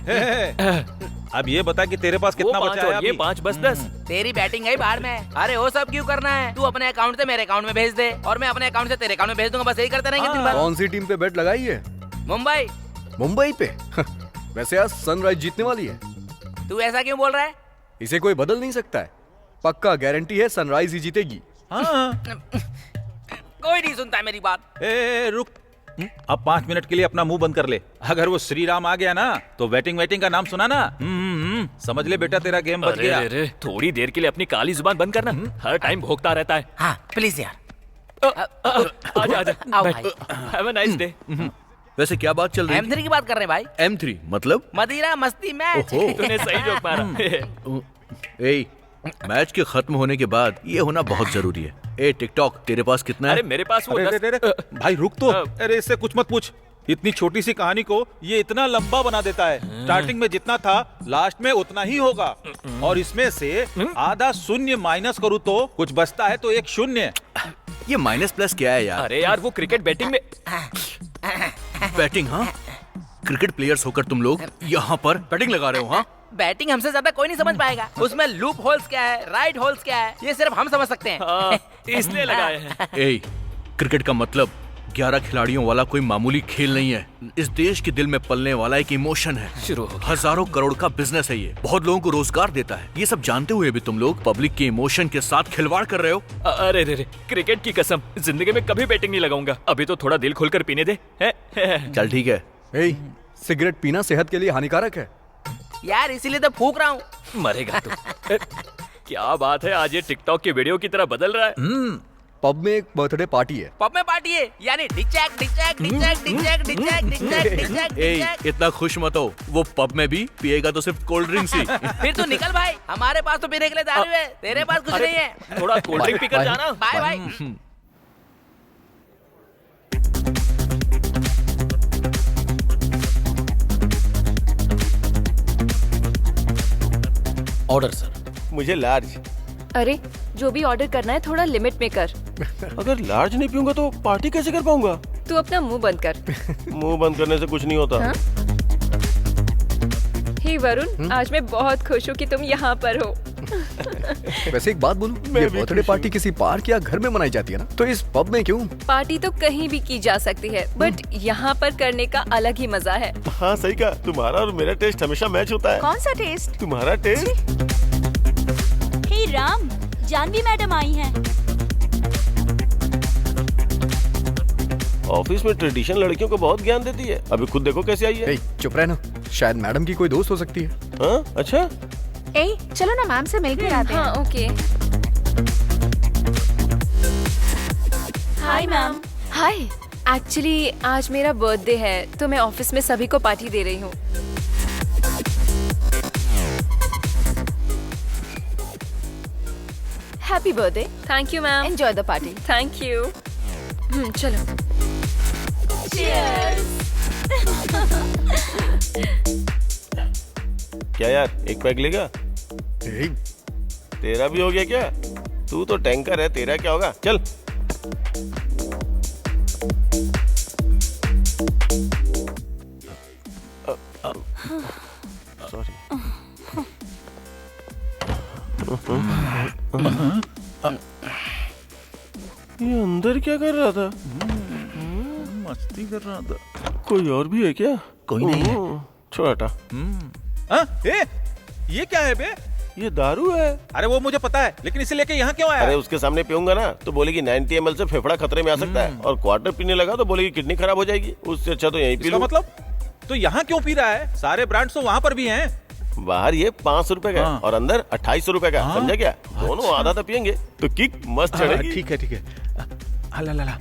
अब ये बता कि तेरे पास कितना बचा है? ये 5 बस 10। तेरी बैटिंग है बाहर में। अरे वो सब क्यों करना है? तू अपने अकाउंट से मेरे अकाउंट में भेज दे और मैं अपने अकाउंट से तेरे अकाउंट में भेज दूंगा। बस यही करते रहेंगे दिन भर। कौन सी टीम पे बेट लगाई है? मुंबई। मुंबई पे? वैसे आज सनराइज जीतने वाली है। तू ऐसा क्यों बोल रहा है? इसे कोई बदल नहीं सकता है। पक्का गारंटी है सनराइज ही जीतेगी। कोई नहीं सुनता है मेरी बात। रुक, अब 5 मिनट के लिए अपना मुंह बंद कर ले। अगर वो श्री राम आ गया ना तो वेटिंग का नाम सुना ना, समझ ले बेटा तेरा गेम बच गया। अरे, थोड़ी देर के लिए अपनी काली जुबान बंद करना। हर टाइम भोंकता रहता है। हाँ प्लीज यार। आजा आओ भाई। Have a nice day. वैसे क्या बात चल रही है? M3 की बात कर रहे हैं भाई। M3 मतलब? मदिरा मस्ती मैच। तूने सही जोक मारा। मैच के खत्म होने के बाद ये होना बहुत जरूरी है। टिकटॉक तेरे पास कितना है? अरे मेरे पास वो भाई रुक तो। अरे इससे कुछ मत पूछ। इतनी छोटी सी कहानी को ये इतना लंबा बना देता है। स्टार्टिंग में जितना था लास्ट में उतना ही होगा, और इसमें से आधा शून्य माइनस करूँ तो कुछ बचता है तो एक शून्य। ये माइनस प्लस क्या है यार? अरे यार वो क्रिकेट बैटिंग में बैटिंग। हाँ, क्रिकेट प्लेयर्स होकर तुम लोग यहाँ पर बैटिंग लगा रहे हो? हाँ, बैटिंग हमसे ज्यादा कोई नहीं समझ पाएगा। उसमें लूप होल्स क्या है, राइट होल्स क्या है, ये सिर्फ हम समझ सकते हैं। इसलिए लगाए हैं। क्रिकेट का मतलब 11 खिलाड़ियों वाला कोई मामूली खेल नहीं है। इस देश के दिल में पलने वाला एक इमोशन है। शुरू हो, हजारों करोड़ का बिजनेस है ये। बहुत लोगों को रोजगार देता है। ये सब जानते हुए भी तुम लोग पब्लिक के इमोशन के साथ खिलवाड़ कर रहे हो। अरे रे, क्रिकेट की कसम, जिंदगी में कभी बैटिंग नहीं लगाऊंगा। अभी तो थोड़ा दिल खोलकर पीने दे। चल ठीक है। सिगरेट पीना सेहत के लिए हानिकारक है यार, इसीलिए तो फूक रहा हूँ। मरेगा तू। क्या बात है, आज ये टिकटॉक की वीडियो की तरह बदल रहा है। पब में एक बर्थडे पार्टी है। पब में पार्टी है यानी डिचैक डिचैक डिचैक डिचैक डिचैक डिचैक डिचैक डिचैक। इतना खुश मत हो, वो पब में भी पिएगा तो सिर्फ कोल्ड ड्रिंक्स ही। फिर तू निकल भाई, हमारे पास तो पीने के लिए दारू है, तेरे पास कुछ नहीं है। थोड़ा कोल्ड ड्रिंक पीकर जाना। Bye bye. Order sir. मुझे लार्ज। अरे जो भी ऑर्डर करना है थोड़ा लिमिट में कर। अगर लार्ज नहीं पीऊंगा तो पार्टी कैसे कर पाऊंगा? तू अपना मुंह बंद कर। मुंह बंद करने से कुछ नहीं होता। हाँ? हे वरुण, आज मैं बहुत खुश हूँ कि तुम यहाँ पर हो। वैसे एक बात बोलूं, ये बर्थडे पार्टी किसी पार्क या घर में मनाई जाती है ना, तो इस पब में क्यों? पार्टी तो कहीं भी की जा सकती है, बट यहाँ पर करने का अलग ही मजा है। हाँ सही कहा, तुम्हारा और मेरा टेस्ट हमेशा मैच होता है। कौन सा टेस्ट? तुम्हारा टेस्ट। हे राम, जानवी मैडम आई हैं। ऑफिस में ट्रेडिशन लड़कियों को बहुत ज्ञान देती है। अभी खुद देखो कैसे आई है। चुप रहना, शायद मैडम की कोई दोस्त हो सकती है। हाँ अच्छा। चलो ना मैम से मिलकर आते हैं। हाँ okay. Hi ma'am. Hi, actually आज मेरा बर्थडे है तो मैं ऑफिस में सभी को पार्टी दे रही हूँ। Happy birthday. Thank you ma'am. Enjoy the party. Thank you. चलो। क्या यार, एक पैक लेगा? तेरा भी हो गया क्या? तू तो टैंकर है, तेरा क्या होगा? चल। सॉरी। ये अंदर क्या कर रहा था? मस्ती कर रहा था। कोई और भी है क्या? कोई नहीं है। छोटा। ये क्या है बे? ये दारू है। अरे वो मुझे पता है, लेकिन इसे लेके यहाँ क्यों आया? अरे उसके सामने पीऊंगा ना तो बोलेगी 90 ml से फेफड़ा खतरे में आ सकता है, और क्वार्टर पीने लगा तो बोलेगी किडनी खराब हो जाएगी। उससे अच्छा तो यहीं पी इसका लूं। मतलब तो यहाँ क्यों पी रहा है? सारे ब्रांड्स तो वहाँ पर भी हैं। बाहर ये 500 रुपए का हाँ। और अंदर 2800 रुपए का। हाँ। समझा क्या? दोनों आधा तो पियेंगे तो किक मस्त चढ़ेगी। ठीक है ठीक है। ला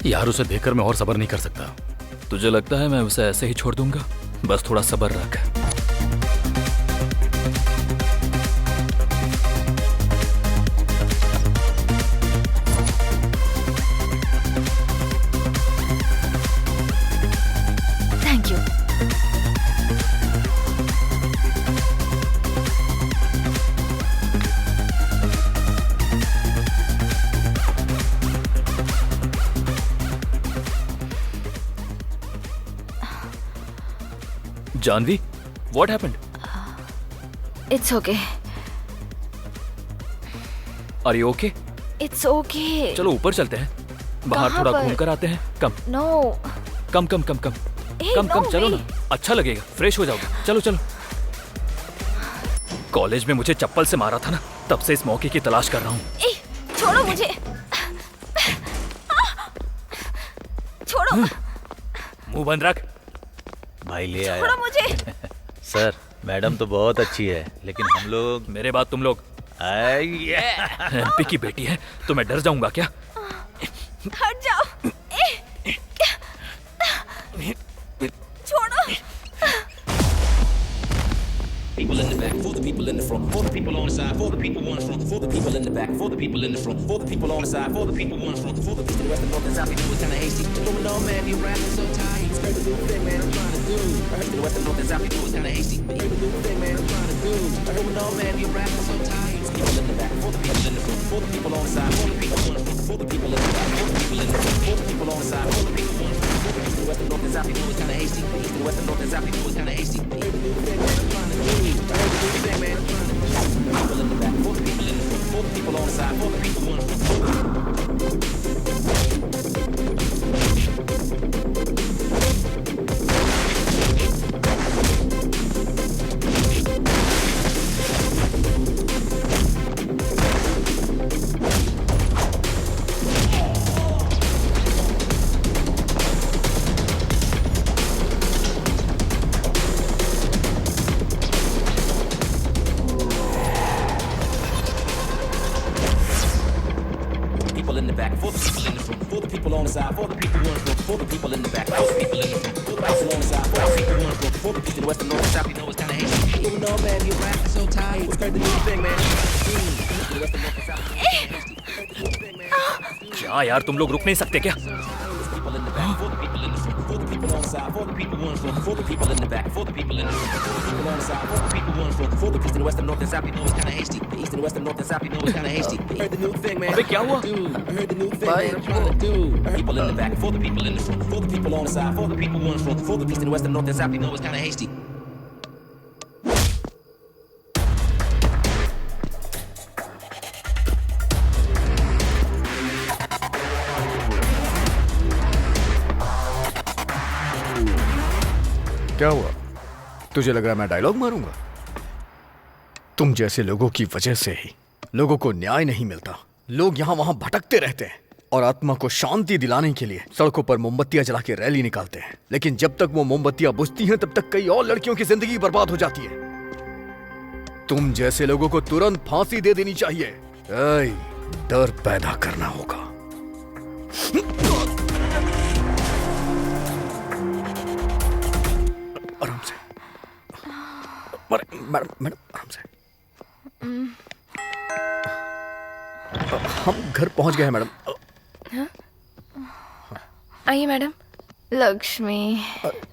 यार उसे देखकर मैं और सब्र नहीं कर सकता। तुझे लगता है मैं उसे ऐसे ही छोड़ दूंगा? बस थोड़ा सब्र रख। Thank you. Jhanvi, what happened? It's okay. Are you okay? It's okay. चलो ऊपर चलते हैं, बाहर कहाँ थोड़ा पर? घूम कर आते हैं। कम No. कम कम कम कम Hey, कम no कम चलो way. ना, अच्छा लगेगा, फ्रेश हो जाओगे। चलो चलो। कॉलेज में मुझे चप्पल से मारा था ना, तब से इस मौके की तलाश कर रहा हूँ। ए, छोड़ो मुझे। छोड़ो। मुंह बंद रख। भाई ले आया। छोड़ो मुझे। सर, मैडम तो बहुत अच्छी है, लेकिन हम लोग। मेरे बाद तुम लोग। एमपी की बेटी है तो मैं डर जाऊंगा क्या? हट जाओ। छोड़ो। People in the back, for the people in the front, for the people on the side, for the people on the front, for the people in the back, for the people in the front, for the people on the side, for the people on the front, for the people west, the north, and south. You do it kinda hasty. Going on, man, you rapping so tight. Heard the little thing, man, I'm trying to do. I heard the west, the north, and south. You do it kinda hasty. Heard the little thing, man, I'm trying to do. Going on, man, you rapping so tight. People in the back, for the people in the front, for the people on the side, for the people on the front, for the people in the back, for the people in the front, for the people on the side, for the people on the front, for the east, the west, the north, and south. You do it kinda hasty. East, the west, the north, and south. You do it kinda hasty. Heard the little thing, man, I'm trying to do. I heard the little thing, man, I'm trying to do. People in the back, for the people in the front, for the people on the side, for the people on the front. People in the back, for the people in the front, for the people on the side, for the people on the front, for the people in the back, for the people in the front, for the people on the side, for the people on the front, for the east, the west, the north, and south. You know it's kinda hasty. Even though, man, you're rapping so tight. What's crazy, the new thing, man? The west, the north, and south. क्या यार तुम लोग रुक नहीं सकते क्या? People in the back, for the people in the front, for the people people on the side, for the people on the front, for the people in the back, for the people in the front, for the people on the side, for the people on the front, for the east and the west and north and south, you know it's kinda hasty. The east and the west and north and south, you know it's kinda hasty. Heard the new thing, man. अबे क्या हुआ? I heard the new thing, man. I'm trying to do. People in the back, for the people in the front, for the people on the side, for the people on the front, for the east and the west and north and south, you know it's kinda hasty. क्या हुआ? तुझे लग रहा है मैं डायलॉग मारूंगा? तुम जैसे लोगों की वजह से ही लोगों को न्याय नहीं मिलता। लोग यहाँ वहां भटकते रहते हैं और आत्मा को शांति दिलाने के लिए सड़कों पर मोमबत्तियां जला के रैली निकालते हैं। लेकिन जब तक वो मोमबत्तियां बुझती हैं तब तक कई और लड़कियों की जिंदगी बर्बाद हो जाती है। तुम जैसे लोगों को तुरंत फांसी दे देनी चाहिए। डर पैदा करना होगा। आराम से। मैडम आराम से। हम घर पहुंच गए हैं मैडम। आइए मैडम। लक्ष्मी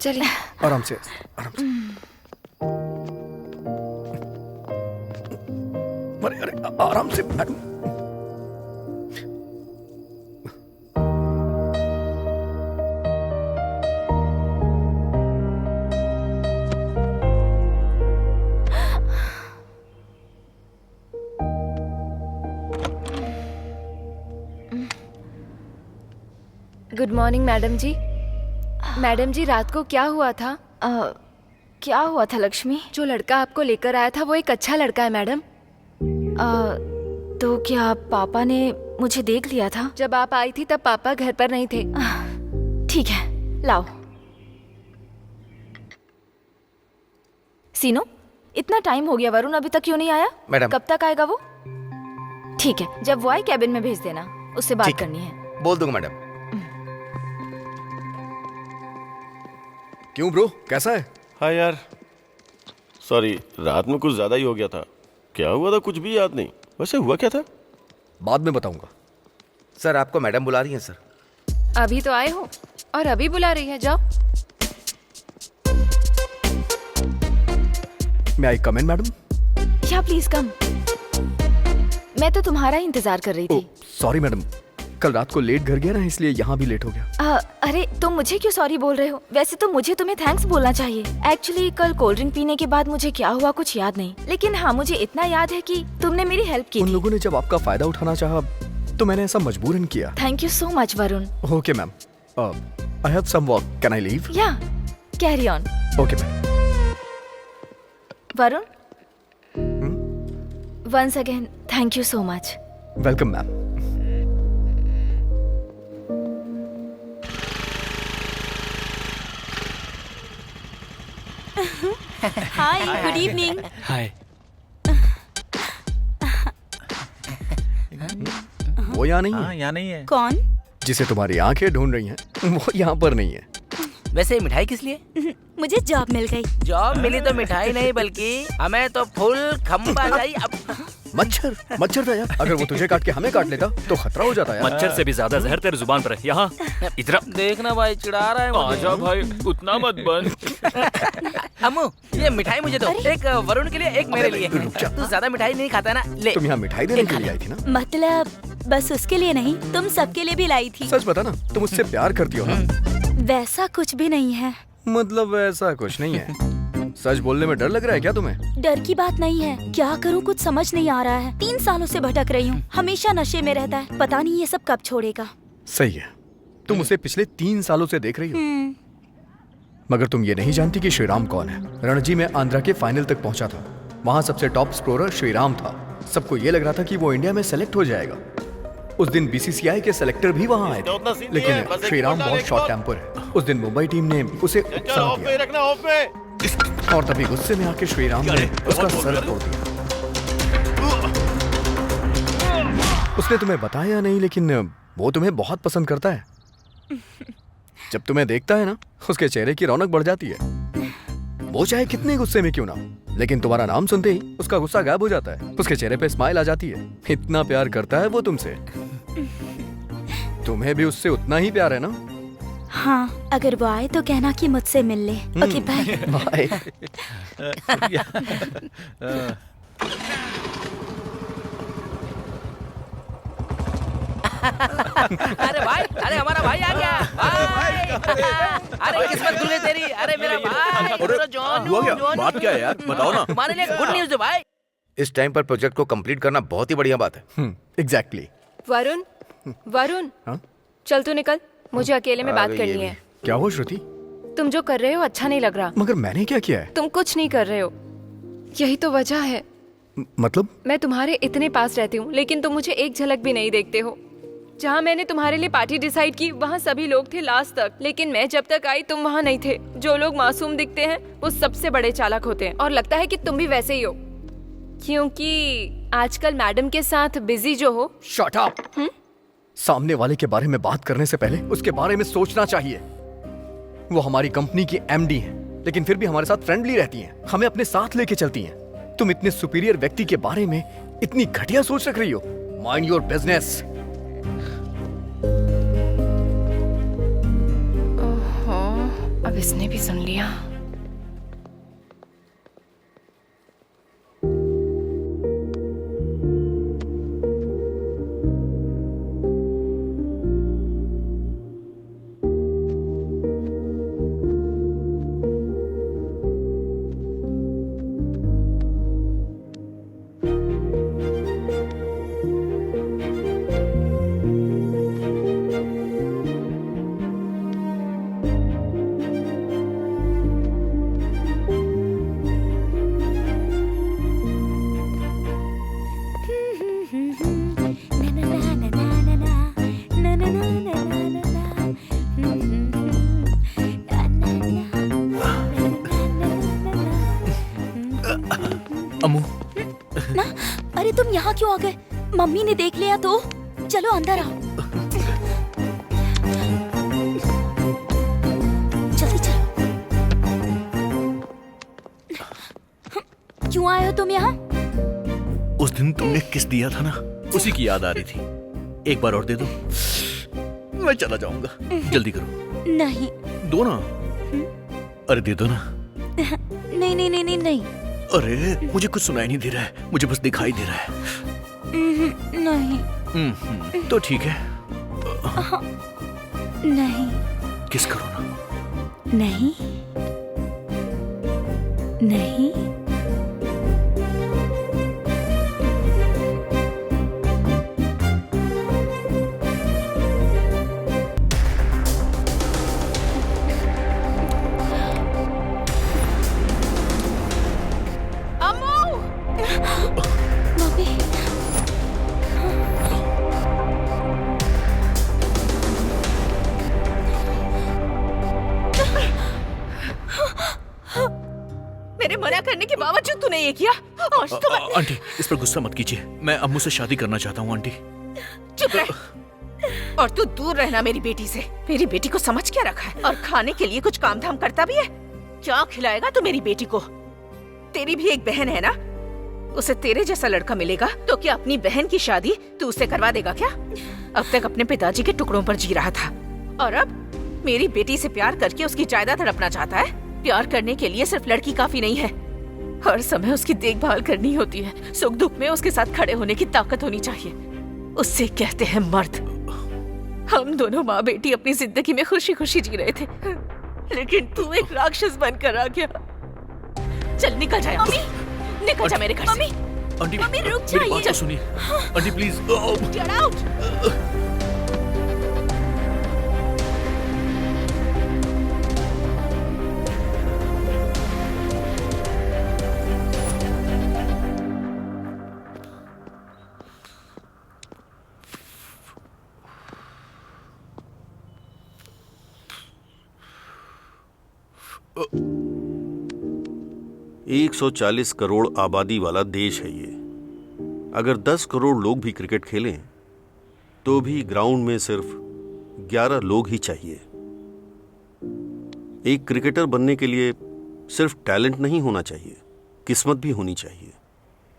चलिए। आराम से आराम से। अरे आराम से मैडम। गुड मॉर्निंग मैडम जी। मैडम जी रात को क्या हुआ था? क्या हुआ था लक्ष्मी? जो लड़का आपको लेकर आया था वो एक अच्छा लड़का है मैडम। तो क्या पापा ने मुझे देख लिया था? जब आप आई थी तब पापा घर पर नहीं थे। ठीक है लाओ। सीनो इतना टाइम हो गया, वरुण अभी तक क्यों नहीं आया? मैडम कब तक आएगा वो? ठीक है जब वो आए कैबिन में भेज देना, उससे बात करनी है। बोल दूंगा मैडम। क्यों ब्रो कैसा है? हाँ यार सॉरी, रात में कुछ ज्यादा ही हो गया था। क्या हुआ था कुछ भी याद नहीं। वैसे हुआ क्या था? बाद में बताऊंगा। सर आपको मैडम बुला रही हैं सर। अभी तो आए हो और अभी बुला रही है, जाओ। मैं आई कम इन मैडम? या प्लीज कम। मैं तो तुम्हारा ही इंतजार कर रही थी। सॉरी मैडम, कल रात को लेट घर गया ना, इसलिए यहाँ भी लेट हो गया। अरे तुम मुझे क्यों सॉरी बोल रहे हो? वैसे तो मुझे तुम्हें थैंक्स बोलना चाहिए। एक्चुअली कल कोल्ड ड्रिंक पीने के बाद मुझे क्या हुआ कुछ याद नहीं, लेकिन हाँ मुझे इतना याद है कि तुमने मेरी हेल्प की। उन लोगों ने जब आपका फायदा उठाना चाहा तो मैंने ऐसा मजबूरन किया। Thank you so much Varun. Okay ma'am, I have some work, can I leave? या carry on. Okay ma'am. Varun once again thank you so much. Welcome ma'am. Hi good evening. Hi. वो यहाँ नहीं है। यहाँ नहीं है। कौन? जिसे तुम्हारी आंखें ढूंढ रही हैं वो यहाँ पर नहीं है। वैसे मिठाई किस लिए? मुझे जॉब मिल गई। जॉब मिली तो मिठाई नहीं बल्कि हमें तो फुल खंबा चाहिए। अब मच्छर था यार, अगर वो तुझे काट के हमें काट लेता तो खतरा हो जाता यार। मच्छर से भी ज्यादा जहर तेरे जुबान पर है। यहाँ इधर देखना भाई चिढ़ा रहा है मुझे। आजा भाई उतना मत बन। अम्मू ये मिठाई मुझे दो, एक वरुण के लिए एक मेरे लिए। तू ज्यादा मिठाई नहीं खाता ना, ले। तुम यहाँ मिठाई देने के लिए आई थी ना? मतलब बस उसके लिए नहीं, तुम सबके लिए भी लाई थी। सच बता ना, तुम उससे प्यार करती हो ना? वैसा कुछ भी नहीं है। मतलब ऐसा कुछ नहीं है? सच बोलने में डर लग रहा है क्या तुम्हें? डर की बात नहीं है, क्या करूँ कुछ समझ नहीं आ रहा है। 3 सालों से भटक रही हूँ, हमेशा नशे में रहता है, पता नहीं ये सब कब छोड़ेगा। सही है, तुम उसे पिछले 3 सालों से देख रही हो। मगर तुम ये नहीं जानती कि श्रीराम कौन है। रणजी में आंध्रा के फाइनल तक पहुंचा था, वहाँ सबसे टॉप स्कोरर श्रीराम था। सबको ये लग रहा था कि वो इंडिया में सेलेक्ट हो जाएगा। उस दिन बीसीसीआई के सेलेक्टर भी वहाँ आए थे, लेकिन श्रीराम बहुत शॉर्ट टेम्पर है। उस दिन मुंबई टीम ने उसे उकसा दिया और तभी गुस्से में आके श्रीराम ने उसका सर तोड़ दिया। उसने तुम्हें बताया नहीं, लेकिन वो तुम्हें बहुत पसंद करता है। जब तुम्हें देखता है ना, उसके चेहरे की रौनक बढ़ जाती है। वो चाहे कितने गुस्से में क्यों ना, लेकिन तुम्हारा नाम सुनते ही उसका गुस्सा गायब हो जाता है। उसके चेहरे पे स्माइल आ जाती है। इतना प्यार करता है वो तुमसे। तुम्हें भी उससे उतना ही प्यार है ना? हाँ, अगर वो आए तो कहना कि मुझसे मिल ले। Okay bye. बाय। अरे भाई, अरे हमारा भाई आ गया भाई। अरे किस्मत खुल गई तेरी। अरे मेरा भाई अरे, जॉन हुआ क्या? बात क्या है यार? बताओ ना। हमारे लिए गुड न्यूज़ है भाई। इस टाइम पर प्रोजेक्ट को कंप्लीट करना बहुत ही बढ़िया बात है। एग्जैक्टली। वरुण, वरुण, चल तू निकल, मुझे अकेले में आ बात गई करनी ये है। क्या हुआ श्रुति? तुम जो कर रहे हो अच्छा नहीं लग रहा। मगर मैंने क्या किया है? तुम कुछ नहीं कर रहे हो, यही तो वजह है। मतलब? मैं तुम्हारे इतने पास रहती हूँ लेकिन तुम मुझे एक झलक भी नहीं देखते हो। जहाँ मैंने तुम्हारे लिए पार्टी डिसाइड की वहाँ सभी लोग थे लास्ट तक, लेकिन मैं जब तक आई तुम वहाँ नहीं थे। जो लोग मासूम दिखते हैं वो सबसे बड़े चालाक होते हैं, और लगता है कि तुम भी वैसे ही हो, क्योंकि आजकल मैडम के साथ बिजी जो हो। Shut up. सामने वाले के बारे में बात करने से पहले उसके बारे में सोचना चाहिए। वो हमारी कंपनी की एमडी हैं, लेकिन फिर भी हमारे साथ फ्रेंडली रहती हैं, हमें अपने साथ लेके चलती हैं। तुम इतने सुपीरियर व्यक्ति के बारे में इतनी घटिया सोच रख रही हो। Mind your business. अब इसने भी सुन लिया। अम्मू। ना, अरे तुम यहाँ क्यों आ गए? मम्मी ने देख लिया तो? चलो अंदर आओ। जल्दी चलो। क्यों आए हो तुम यहाँ? उस दिन तुमने किस दिया था ना, उसी की याद आ रही थी। एक बार और दे दो, मैं चला जाऊंगा। जल्दी करो। नहीं। दो ना। अरे दे दो ना। नहीं नहीं नहीं नहीं नहीं। अरे मुझे कुछ सुनाई नहीं दे रहा है, मुझे बस दिखाई दे रहा है। नहीं। तो ठीक है। नहीं। किस करो ना। नहीं नहीं। मेरे मना करने के बावजूद तूने ये किया। आज तो मैं... आंटी इस पर गुस्सा मत कीजिए, मैं अम्मू से शादी करना चाहता हूँ। आंटी चुप रह। और तू दूर रहना मेरी बेटी से। मेरी बेटी को समझ क्या रखा है? और खाने के लिए कुछ काम धाम करता भी है? क्या खिलाएगा तू मेरी बेटी को? तेरी भी एक बहन है ना, उसे तेरे जैसा लड़का मिलेगा तो क्या अपनी बहन की शादी तू उससे करवा देगा क्या? अब तक अपने पिताजी के टुकड़ों पर जी रहा था और अब मेरी बेटी से प्यार करके उसकी जायदाद हड़पना चाहता है। प्यार करने के लिए सिर्फ लड़की काफी नहीं है, हर समय उसकी देखभाल करनी होती है। सुख दुख में उसके साथ खड़े होने की ताकत होनी चाहिए। उससे कहते हैं मर्द। हम दोनों माँ बेटी अपनी जिंदगी में खुशी खुशी जी रहे थे, लेकिन तू एक राक्षस बनकर आ गया। चल निकल जाए। मम्मी निकल जा मेरे घर से। आंटी मम्मी रुक मेरी बात जाइए। तो सुनिए। Aunty please. Get out! Uh, 140 crore आबादी वाला देश है ये। अगर 10 करोड़ लोग भी क्रिकेट खेलें तो भी ग्राउंड में सिर्फ 11 लोग ही चाहिए। एक क्रिकेटर बनने के लिए सिर्फ टैलेंट नहीं होना चाहिए, किस्मत भी होनी चाहिए,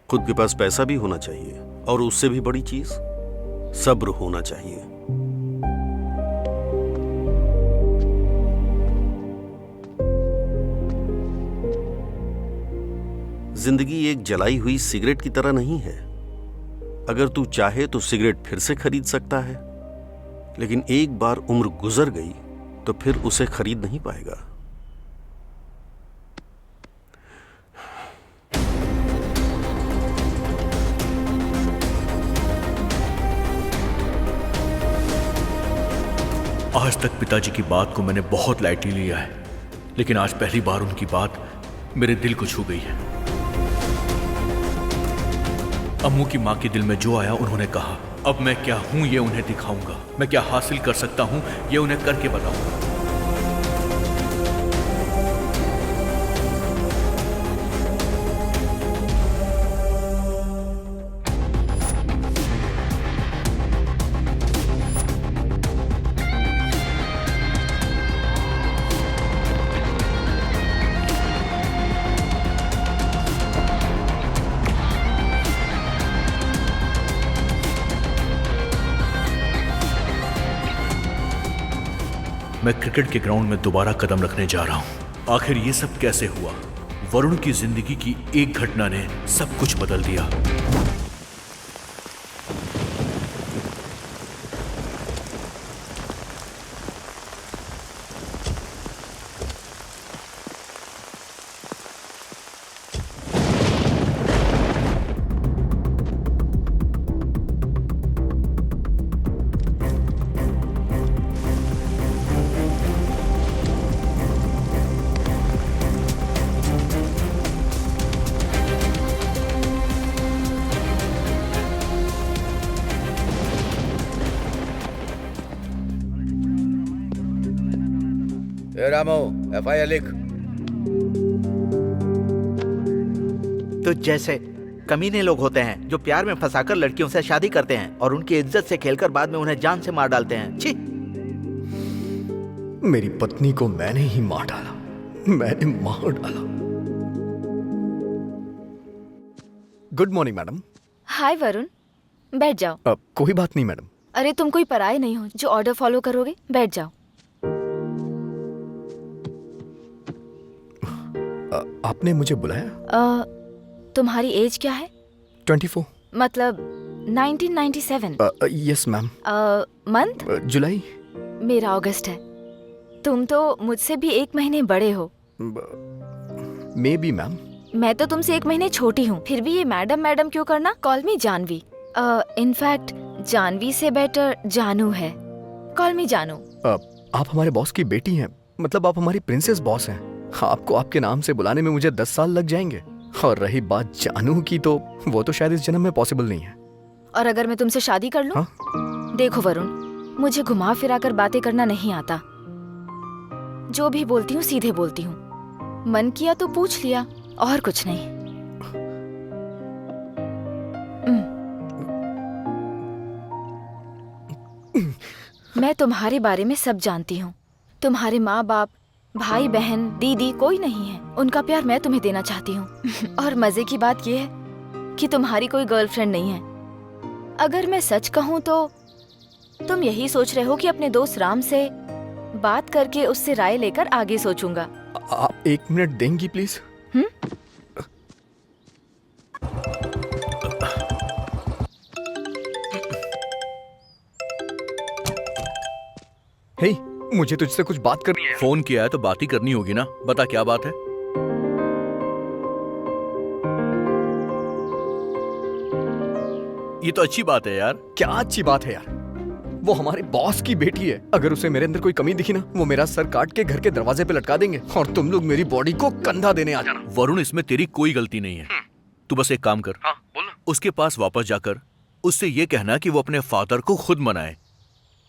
खुद के पास पैसा भी होना चाहिए, और उससे भी बड़ी चीज सब्र होना चाहिए। जिंदगी एक जलाई हुई सिगरेट की तरह नहीं है। अगर तू चाहे तो सिगरेट फिर से खरीद सकता है, लेकिन एक बार उम्र गुजर गई तो फिर उसे खरीद नहीं पाएगा। आज तक पिताजी की बात को मैंने बहुत लाइटली लिया है, लेकिन आज पहली बार उनकी बात मेरे दिल को छू गई है। अम्मू की मां के दिल में जो आया उन्होंने कहा, अब मैं क्या हूं ये उन्हें दिखाऊंगा, मैं क्या हासिल कर सकता हूं ये उन्हें करके बताऊंगा। मैं क्रिकेट के ग्राउंड में दोबारा कदम रखने जा रहा हूं। आखिर ये सब कैसे हुआ? वरुण की जिंदगी की एक घटना ने सब कुछ बदल दिया। रामो, FIR लिख। तो जैसे कमीने लोग होते हैं जो प्यार में फंसाकर लड़कियों से शादी करते हैं और उनकी इज्जत से खेलकर बाद में उन्हें जान से मार डालते हैं। छी! मेरी पत्नी को मैंने ही मार डाला, मैंने मार डाला। Good morning madam. Hi Varun, बैठ जाओ। कोई बात नहीं मैडम। अरे तुम कोई पराये नहीं हो जो ऑर्डर फॉलो करोगे, बैठ जाओ। आपने मुझे बुलाया? तुम्हारी एज क्या है? 24। मतलब 1997। Yes ma'am. मंथ? जुलाई। मेरा अगस्त है। तुम तो मुझसे भी 1 महीने बड़े हो। May be ma'am. मैं तो तुमसे 1 महीने छोटी हूँ, फिर भी ये मैडम मैडम क्यों करना? Call me Jhanvi. In fact Jhanvi से बेटर जानू है। कॉल मी जानू। आप हमारे बॉस की बेटी हैं, मतलब आप हमारी प्रिंसेस बॉस हैं। आपको आपके नाम से बुलाने में मुझे 10 साल लग जाएंगे। और रही बात जानू की, तो वो तो शायद इस जन्म में पॉसिबल नहीं है। और अगर मैं तुमसे शादी कर लूं? देखो वरुण, मुझे घुमा फिरा कर बातें करना नहीं आता। जो भी बोलती हूँ सीधे बोलती हूँ। मन किया तो पूछ लिया, और कुछ नहीं। मैं तुम्हारे बारे में सब जानती हूँ। तुम्हारे माँ बाप, भाई बहन, दीदी कोई नहीं है। उनका प्यार मैं तुम्हें देना चाहती हूँ। और मजे की बात यह है कि तुम्हारी कोई गर्लफ्रेंड नहीं है। अगर मैं सच कहूँ तो तुम यही सोच रहे हो कि अपने दोस्त राम से बात करके उससे राय लेकर आगे सोचूंगा। आप 1 मिनट देंगी प्लीज? हे, मुझे तुझसे कुछ बात करनी है। फोन किया है तो बात ही करनी होगी ना। बता क्या बात है? ये तो अच्छी बात है यार। क्या अच्छी बात है यार? वो हमारे बॉस की बेटी है। अगर उसे मेरे अंदर कोई कमी दिखी ना, वो मेरा सर काट के घर के दरवाजे पे लटका देंगे और तुम लोग मेरी बॉडी को कंधा देने आ जाना। वरुण, इसमें तेरी कोई गलती नहीं है। तू बस एक काम कर। उसके पास वापस जाकर उससे ये कहना कि वो अपने फादर को खुद मनाए।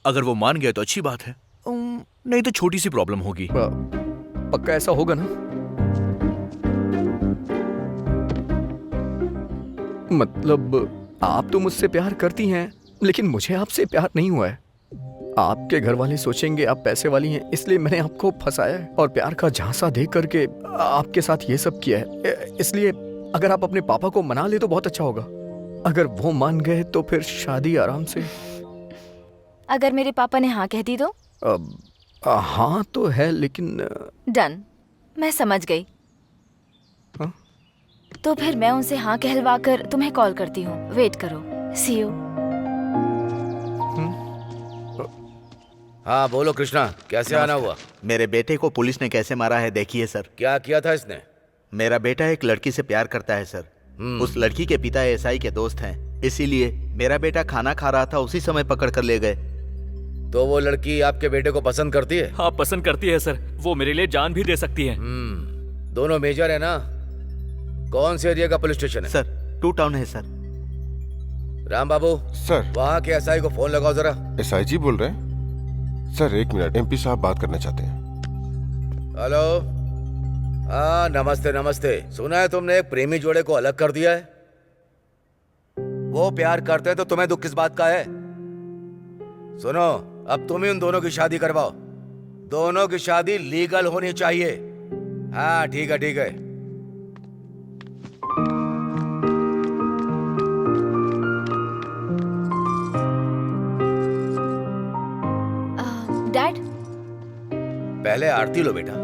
अगर वो मान गया तो अच्छी बात है, नहीं तो छोटी सी प्रॉब्लम होगी। पक्का ऐसा होगा ना? मतलब आप तो मुझसे प्यार करती हैं, लेकिन मुझे आपसे प्यार नहीं हुआ है। आपके घर वाले सोचेंगे आप पैसे वाली हैं, इसलिए मैंने आपको फंसाया है और प्यार का झांसा दे करके आपके साथ ये सब किया है। इसलिए अगर आप अपने पापा को मना ले तो बहुत अच्छा होगा। अगर वो मान गए तो फिर शादी आराम से। अगर मेरे पापा ने हाँ कह दी तो? हाँ तो है, लेकिन डन, मैं समझ गई। तो फिर मैं उनसे हाँ कहलवा कर तुम्हें कॉल करती हूँ। वेट करो। सी यू। हाँ बोलो कृष्णा, कैसे आना हुआ? मेरे बेटे को पुलिस ने कैसे मारा है देखिए सर। क्या किया था इसने? मेरा बेटा एक लड़की से प्यार करता है सर। उस लड़की के पिता एसआई के दोस्त हैं, इसीलिए मेरा बेटा खाना खा रहा था, उसी समय पकड़ कर ले गए। तो वो लड़की आपके बेटे को पसंद करती है? हाँ पसंद करती है सर, वो मेरे लिए जान भी दे सकती है। दोनों मेजर है ना? कौन से एरिया का पुलिस स्टेशन है? सर 2 टाउन है सर। राम बाबू सर, वहाँ के एसआई को फोन लगाओ जरा। एसआई जी बोल रहे हैं? सर 1 मिनट, एमपी साहब बात करना चाहते हैं। हेलो। हाँ नमस्ते नमस्ते। सुना है तुमने एक प्रेमी जोड़े को अलग कर दिया है? वो प्यार करते हैं तो तुम्हें दुख किस बात का है? सुनो, अब तुम ही उन दोनों की शादी करवाओ। दोनों की शादी लीगल होनी चाहिए। हाँ ठीक है ठीक है। डैड, पहले आरती लो बेटा।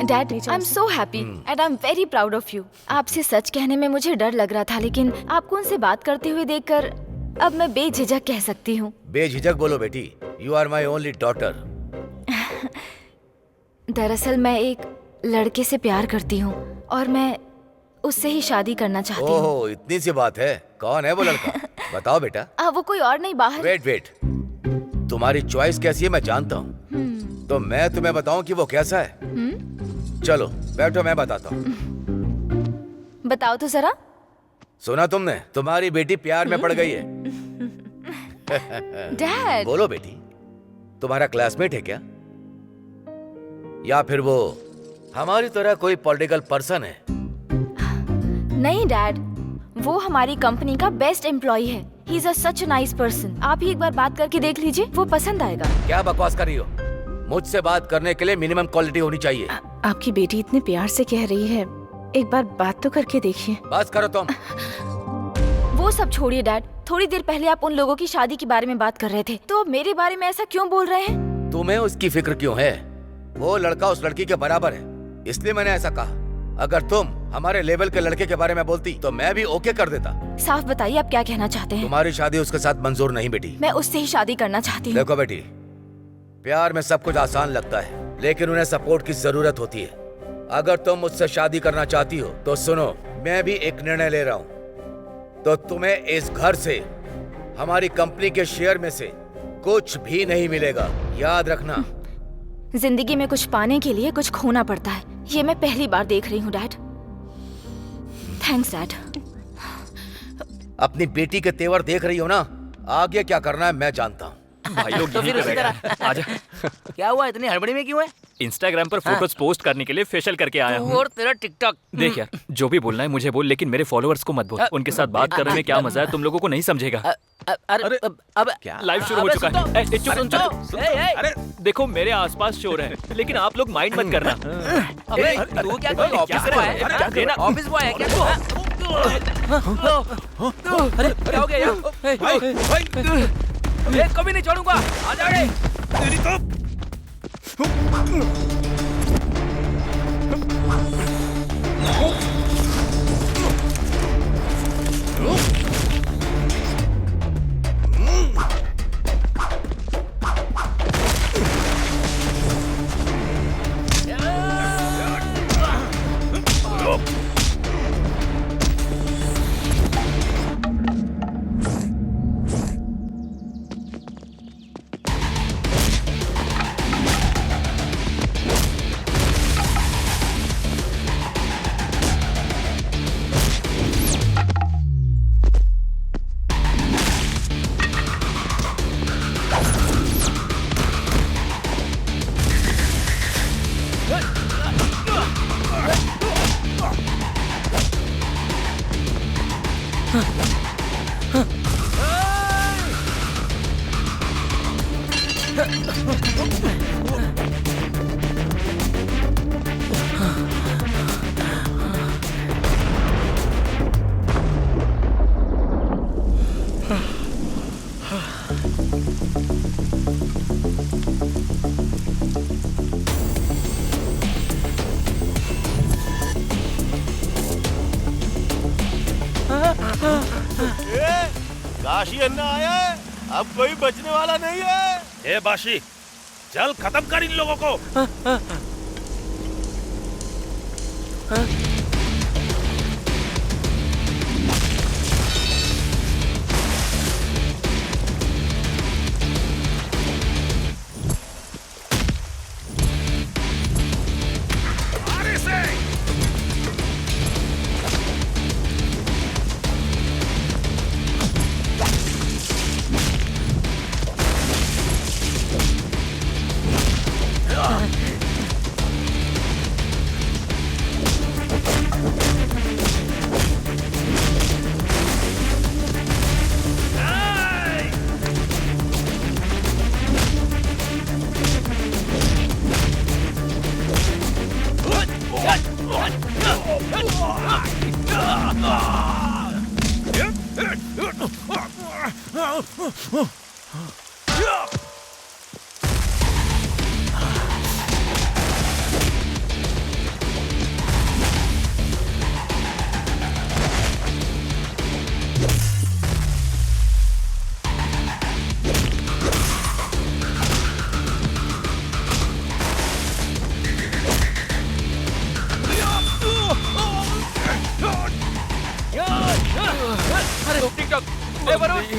Dad, I am so happy and I am very proud of you. आपसे सच कहने में मुझे डर लग रहा था, लेकिन आपको उनसे बात करते हुए देखकर अब मैं बेझिझक कह सकती हूँ। बेझिझक बोलो बेटी। You are my only daughter. दरअसल मैं एक लड़के से प्यार करती हूँ और मैं उससे ही शादी करना चाहती हूँ। ओह इतनी सी बात है। कौन है वो लड़का? बताओ बेटा। वो कोई और नहीं, बाहर। वेट, तुम्हारी चॉइस कैसी है मैं जानता हूँ, तो मैं तुम्हें बताऊं कि वो कैसा है। चलो बैठो, मैं बताता हूँ। बताओ तो जरा। सुना तुमने? तुम्हारी बेटी प्यार में पड़ गई है। डैड। बोलो बेटी, तुम्हारा क्लासमेट है क्या, या फिर वो हमारी तरह कोई पॉलिटिकल पर्सन है? नहीं डैड, वो हमारी कंपनी का बेस्ट एम्प्लॉय है। He is such a nice person. आप ही एक बार बात करके देख लीजिए, वो पसंद आएगा। क्या बकवास कर रही हो? मुझसे बात करने के लिए मिनिमम क्वालिटी होनी चाहिए। आपकी बेटी इतने प्यार से कह रही है, एक बार बात तो करके देखिए। बस करो तुम। वो सब छोड़िए डैड। थोड़ी देर पहले आप उन लोगों की शादी के बारे में बात कर रहे थे, तो अब मेरे बारे में ऐसा क्यों बोल रहे हैं? तुम्हें उसकी फिक्र क्यों है? वो लड़का उस लड़की के बराबर है, इसलिए मैंने ऐसा कहा। अगर तुम हमारे लेवल के लड़के के बारे में बोलती तो मैं भी ओके कर देता। साफ बताइए आप क्या कहना चाहते हैं? तुम्हारी शादी उसके साथ मंजूर नहीं बेटी। मैं उससे ही शादी करना चाहती हूँ। देखो बेटी, प्यार में सब कुछ आसान लगता है, लेकिन उन्हें सपोर्ट की जरूरत होती है। अगर तुम मुझसे शादी करना चाहती हो तो सुनो, मैं भी एक निर्णय ले रहा हूँ। तो तुम्हें इस घर से, हमारी कंपनी के शेयर में से कुछ भी नहीं मिलेगा, याद रखना। जिंदगी में कुछ पाने के लिए कुछ खोना पड़ता है, ये मैं पहली बार देख रही हूँ डैड। Thanks dad. अपनी बेटी के तेवर देख रही हो ना, आगे क्या करना है मैं जानता हूँ। भाई लोग तो यहीं फिर पे उसी बैठे हैं। आजा। क्या हुआ, इतनी हड़बड़ी में क्यों है? इंस्टाग्राम पर फोटोज पोस्ट करने के लिए फेशियल करके आया तू हूँ। और तेरा टिकटॉक। देख यार, जो भी बोलना है मुझे बोल, लेकिन मेरे फॉलोअर्स को मत बोल। उनके साथ बात करने में क्या मजा है, तुम लोगों को नहीं समझेगा। अरे अब क्या लाइव शुरू हो चुका है? अरे देखो, मेरे आसपास शोर है, लेकिन आप लोग माइंड मत करना। अबे तू क्या कोई ऑफिस बॉय है? देना ऑफिस बॉय है क्या तू? अरे क्या हो गया यार? एक कभी नहीं छोड़ूंगा, आ जा रे। तेरी तो बाशी अन्ना आया है, अब कोई बचने वाला नहीं है। ए बाशी, चल खत्म कर इन लोगों को।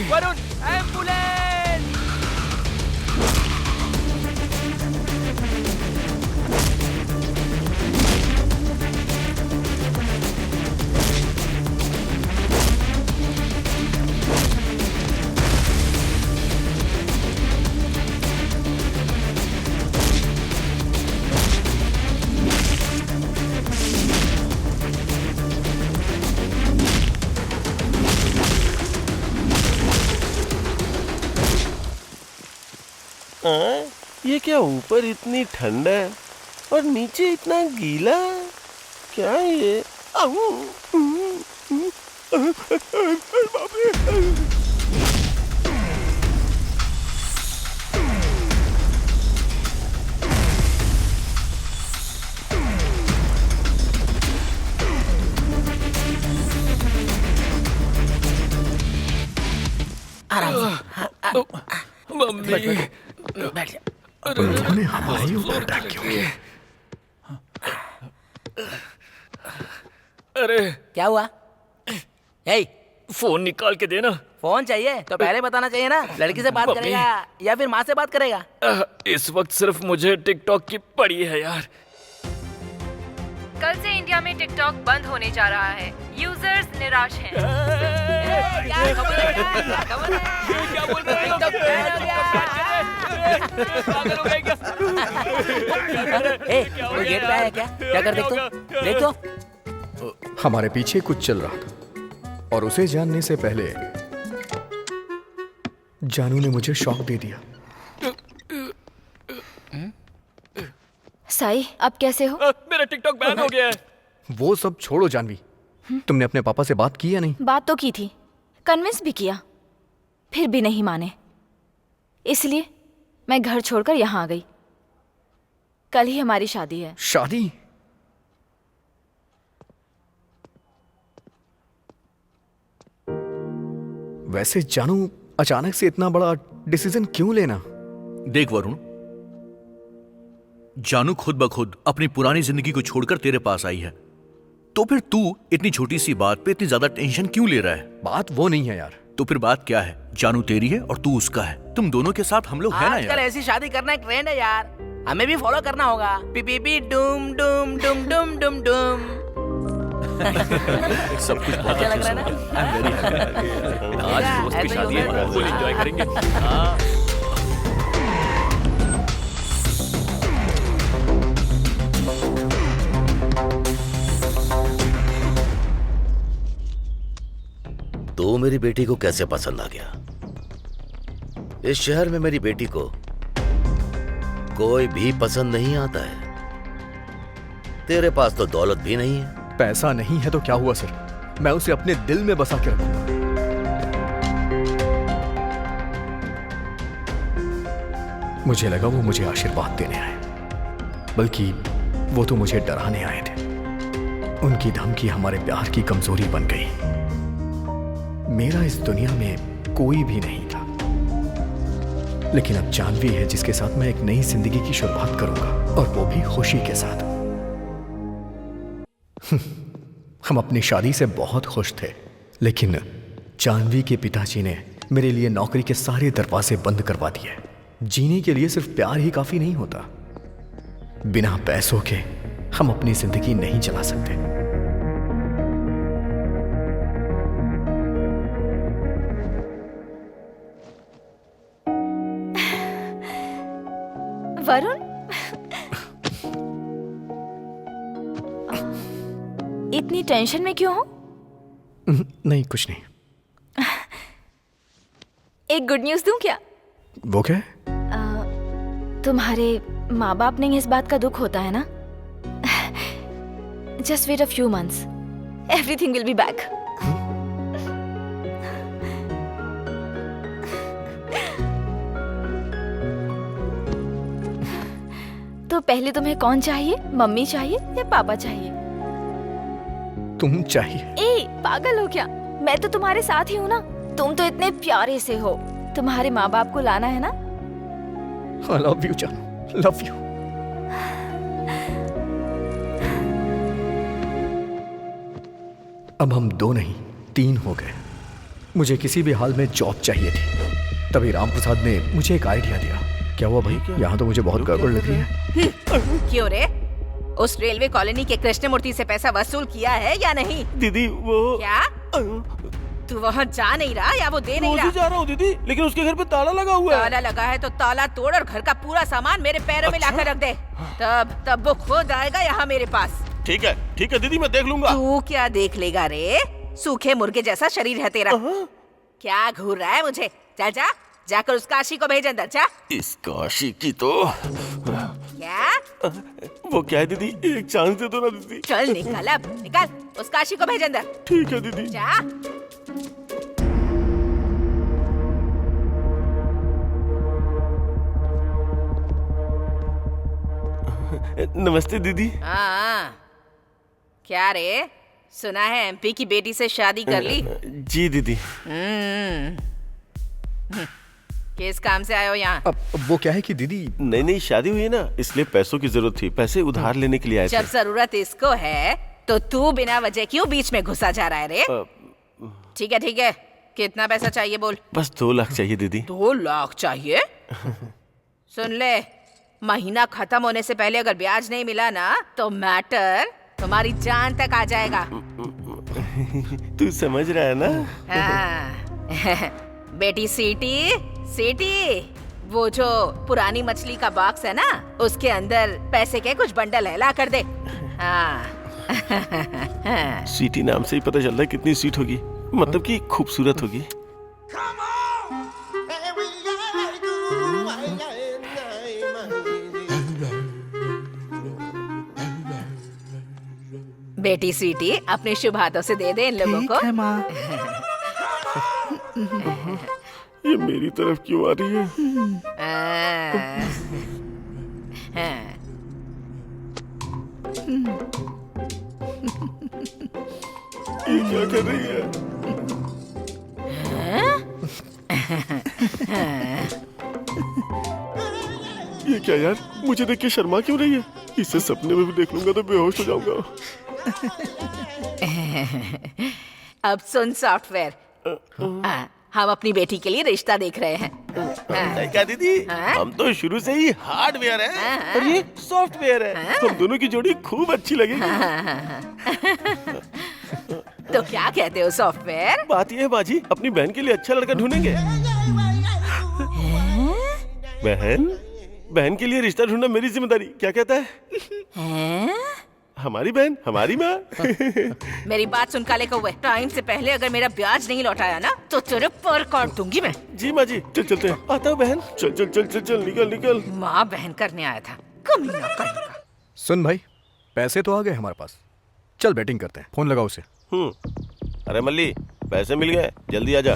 वरुण, एम्बुलेंस! ये क्या ऊपर इतनी ठंड है और नीचे इतना गीला? क्या ये? बाप रे! मम्मी, बैठ जा। उन्होंने हमारे ऊपर अटैक क्यों किया? अरे क्या हुआ? हे, फोन निकाल के देना। फोन चाहिए तो पहले बताना चाहिए ना। लड़की से बात मम्मी। करेगा या फिर माँ से बात करेगा? इस वक्त सिर्फ मुझे टिकटॉक की पड़ी है यार। कल से इंडिया में टिकटॉक बंद होने जा रहा है। यूजर्स निराश हैं। क्या खबर है? क्या बोल रहे हो? कोई गेट पे आया क्या? क्या कर देख तो। हमारे पीछे कुछ चल रहा था और उसे जानने से पहले जानू ने मुझे शॉक दे दिया। साई, अब कैसे हो? मेरा टिकटॉक बैन हो गया है। वो सब छोड़ो जानवी, तुमने अपने पापा से बात की या नहीं? बात तो की थी, कन्विंस भी किया, फिर भी नहीं माने। इसलिए मैं घर छोड़कर यहाँ आ गई। कल ही हमारी शादी है। शादी? वैसे जानू, अचानक से इतना बड़ा डिसीजन क्यों लेना? देख वरुण, जानू खुद ब खुद अपनी पुरानी जिंदगी को छोड़कर तेरे पास आई है, तो फिर तू इतनी छोटी सी बात पे इतनी ज्यादा टेंशन क्यों ले रहा है? बात वो नहीं है यार। तो फिर बात क्या है? जानू तेरी है और तू उसका है। तुम दोनों के साथ हम लोग है ना आजकल यार। ऐसी शादी करना एक ट्रेंड है यार, हमें भी फॉलो करना होगा। P P P Doom Doom Doom Doom Doom Doom. सब कुछ बहुत अच्छा लग रहा है ना? आज दोस्त की शादी है, फुल एंजॉय करेंगे। हाँ। तो मेरी बेटी को कैसे पसंद आ गया? इस शहर में मेरी बेटी को कोई भी पसंद नहीं आता है। तेरे पास तो दौलत भी नहीं है। पैसा नहीं है तो क्या हुआ सर, मैं उसे अपने दिल में बसा के रखूंगा। मुझे लगा वो मुझे आशीर्वाद देने आए, बल्कि वो तो मुझे डराने आए थे। उनकी धमकी हमारे प्यार की कमजोरी बन गई। मेरा इस दुनिया में कोई भी नहीं था। लेकिन अब जानवी है जिसके साथ मैं एक नई जिंदगी की शुरुआत करूंगा, और वो भी खुशी के साथ। हम अपनी शादी से बहुत खुश थे, लेकिन जानवी के पिताजी ने मेरे लिए नौकरी के सारे दरवाजे बंद करवा दिए। जीने के लिए सिर्फ प्यार ही काफी नहीं होता, बिना पैसों के हम अपनी जिंदगी नहीं चला सकते। वरुण, इतनी टेंशन में क्यों हो? नहीं, कुछ नहीं। एक गुड न्यूज दूं क्या? वो क्या? तुम्हारे माँ बाप ने इस बात का दुख होता है ना। Just wait a few months, everything will be back. तो पहले तुम्हें कौन चाहिए, मम्मी चाहिए या पापा चाहिए? तुम चाहिए। ए, पागल हो क्या? मैं तो तुम्हारे साथ ही हूँ ना। तुम तो इतने प्यारे से हो। तुम्हारे माँ बाप को लाना है ना। I love you, जानू, love you। अब हम 2 नहीं 3 हो गए। मुझे किसी भी हाल में जॉब चाहिए थी। तभी रामप्रसाद ने मुझे एक आइडिया दिया। क्या हुआ भाई? यहाँ तो मुझे बहुत गड़बड़ लग रही है। क्यों रे? उस रेलवे कॉलोनी के कृष्णमूर्ति से पैसा वसूल किया है या नहीं? दीदी वो क्या तू वहाँ जा नहीं रहा या वो दे नहीं रहा? जा रहा हूँ दीदी, लेकिन उसके घर पे ताला लगा हुआ है। ताला लगा है तो ताला तोड़ और घर का पूरा सामान मेरे पैरों में लाकर रख दे। तब वो खुद आएगा यहाँ मेरे पास। ठीक है दीदी, मैं देख लूंगा। तू क्या देख लेगा रे? सूखे मुर्गे जैसा शरीर है तेरा। क्या घूर रहा है मुझे? चल जा, जाकर उस काशी को भेज अंदर। जा। इस काशी की तो क्या? वो क्या है दीदी, एक चांस दे दो ना दीदी। चल निकल, अब निकल, उस काशी को भेज अंदर। ठीक है दीदी। जा। नमस्ते दीदी। हाँ, क्या रे? सुना है एमपी की बेटी से शादी कर ली? जी दीदी। किस काम से आए हो यहाँ? अब वो क्या है कि दीदी नई शादी हुई है ना, इसलिए पैसों की जरूरत थी। पैसे उधार लेने के लिए आए थे। जब जरूरत इसको है तो तू बिना वजह क्यों बीच में घुसा जा रहा है रे? ठीक है, कितना पैसा चाहिए बोल? बस 2 लाख चाहिए दीदी। 2 लाख चाहिए? सुन ले, महीना खत्म होने से पहले अगर ब्याज नहीं मिला ना तो मैटर तुम्हारी जान तक आ जाएगा। तू समझ रहा है ना? हाँ। बेटी सीटी, वो जो पुरानी मछली का बॉक्स है ना, उसके अंदर पैसे के कुछ बंडल है, ला कर दे। हाँ। सीटी नाम से ही पता चल रहा है कितनी सीट होगी, मतलब कि खूबसूरत होगी। बेटी सीटी, अपने शुभ हाथों से दे दे इन लोगों को। ठीक है माँ। ये मेरी तरफ क्यों आ रही है? ये क्या कर रही है? ये क्या यार, मुझे देख के शर्मा क्यों रही है? इसे सपने में भी देख लूंगा तो बेहोश हो जाऊंगा। अब सुन सॉफ्टवेयर, हम अपनी बेटी के लिए रिश्ता देख रहे हैं। क्या दीदी? हम तो शुरू से ही हार्डवेयर हैं और ये सॉफ्टवेयर है। हम दोनों की जोड़ी खूब अच्छी लगेगी। तो क्या कहते हो सॉफ्टवेयर? बात ये है बाजी, अपनी बहन के लिए अच्छा लड़का ढूंढेंगे। बहन के लिए रिश्ता ढूंढना मेरी जिम्मेदारी। क्या कहता है? हमारी बहन हमारी माँ। मेरी बात सुन काले कौवे, टाइम से पहले अगर मेरा ब्याज नहीं लौटाया ना तो तेरे पर काट दूंगी मैं। जी माँ जी, चलते हैं। आता हूँ बहन। चल निकल। माँ बहन करने आया था, कमीना कहीं का। सुन भाई, पैसे तो आ गए हमारे पास, चल बैटिंग करते हैं। फोन लगाओ उसे। अरे मल्ली, पैसे मिल गए, जल्दी आजा।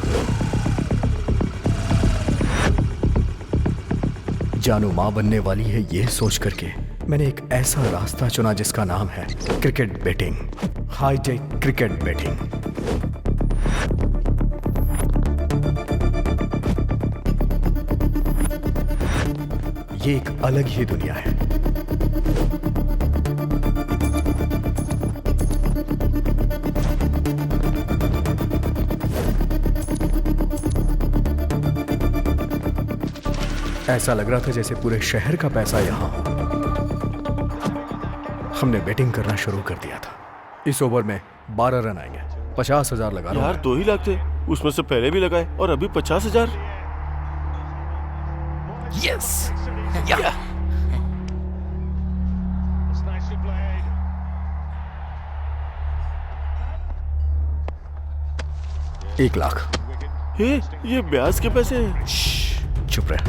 जानू माँ बनने वाली है ये सोच करके मैंने एक ऐसा रास्ता चुना जिसका नाम है cricket batting, hi tech cricket batting. ये एक अलग ही दुनिया है। ऐसा लग रहा था जैसे पूरे शहर का पैसा यहाँ हो। हमने बैटिंग करना शुरू कर दिया था। इस ओवर में 12 रन आएंगे, 50,000 लगा रहा हूं यार 2 ही लाख थे, उसमें से पहले भी लगाए और अभी 50,000। यस या 1 लाख। ये ब्याज के पैसे हैं। चुप रह।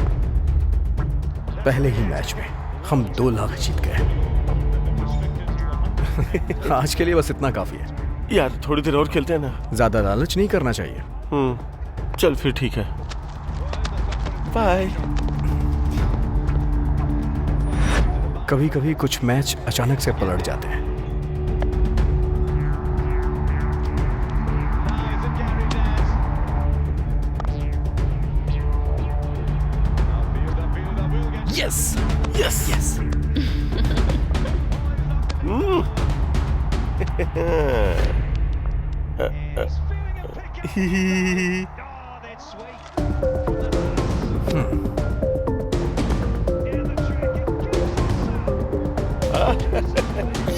पहले ही मैच में हम 2 लाख जीत गए। आज के लिए बस इतना काफी है। यार थोड़ी देर और खेलते हैं ना। ज्यादा लालच नहीं करना चाहिए। चल फिर ठीक है, बाय। कभी कभी कुछ मैच अचानक से पलट जाते हैं। Yes yes yes.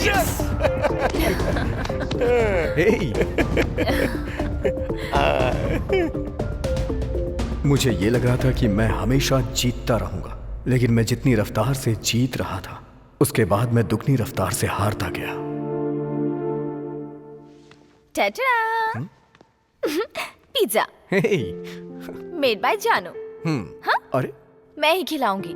यस मुझे ये लग रहा था कि मैं हमेशा जीतता रहूंगा, लेकिन मैं जितनी रफ्तार से जीत रहा था उसके बाद मैं दुगनी रफ्तार से हारता गया। टाटा। पिज्जा मेड बाय जानू। हाँ? अरे मैं ही खिलाऊंगी।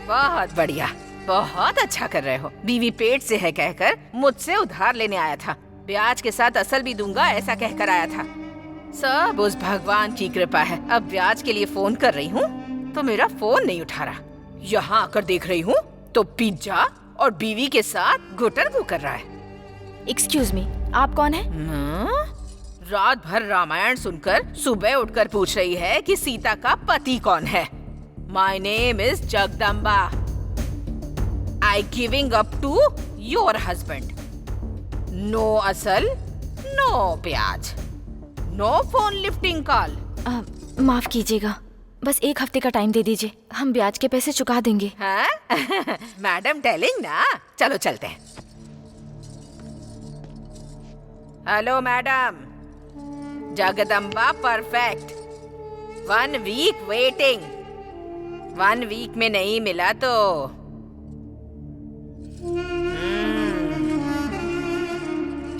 बहुत बढ़िया, बहुत अच्छा कर रहे हो। बीवी पेट से है कहकर मुझसे उधार लेने आया था, ब्याज के साथ असल भी दूंगा ऐसा कहकर आया था। सब उस भगवान की कृपा है। अब ब्याज के लिए फोन कर रही हूँ तो मेरा फोन नहीं उठा रहा। यहाँ आकर देख रही हूँ तो पिज्जा और बीवी के साथ गुटर कर रहा है। एक्सक्यूज मी, आप कौन है? रात भर रामायण सुनकर सुबह उठकर पूछ रही है कि सीता का पति कौन है। My name is Jagdamba. I giving up to your husband. No असल, नो ब्याज, नो फोन लिफ्टिंग कॉल। माफ कीजिएगा, बस 1 हफ्ते का टाइम दे दीजिए, हम ब्याज के पैसे चुका देंगे। हाँ? मैडम टेलिंग ना। चलो चलते हैं। Hello madam, Jagdamba perfect. 1 week waiting. 1 week में नहीं मिला तो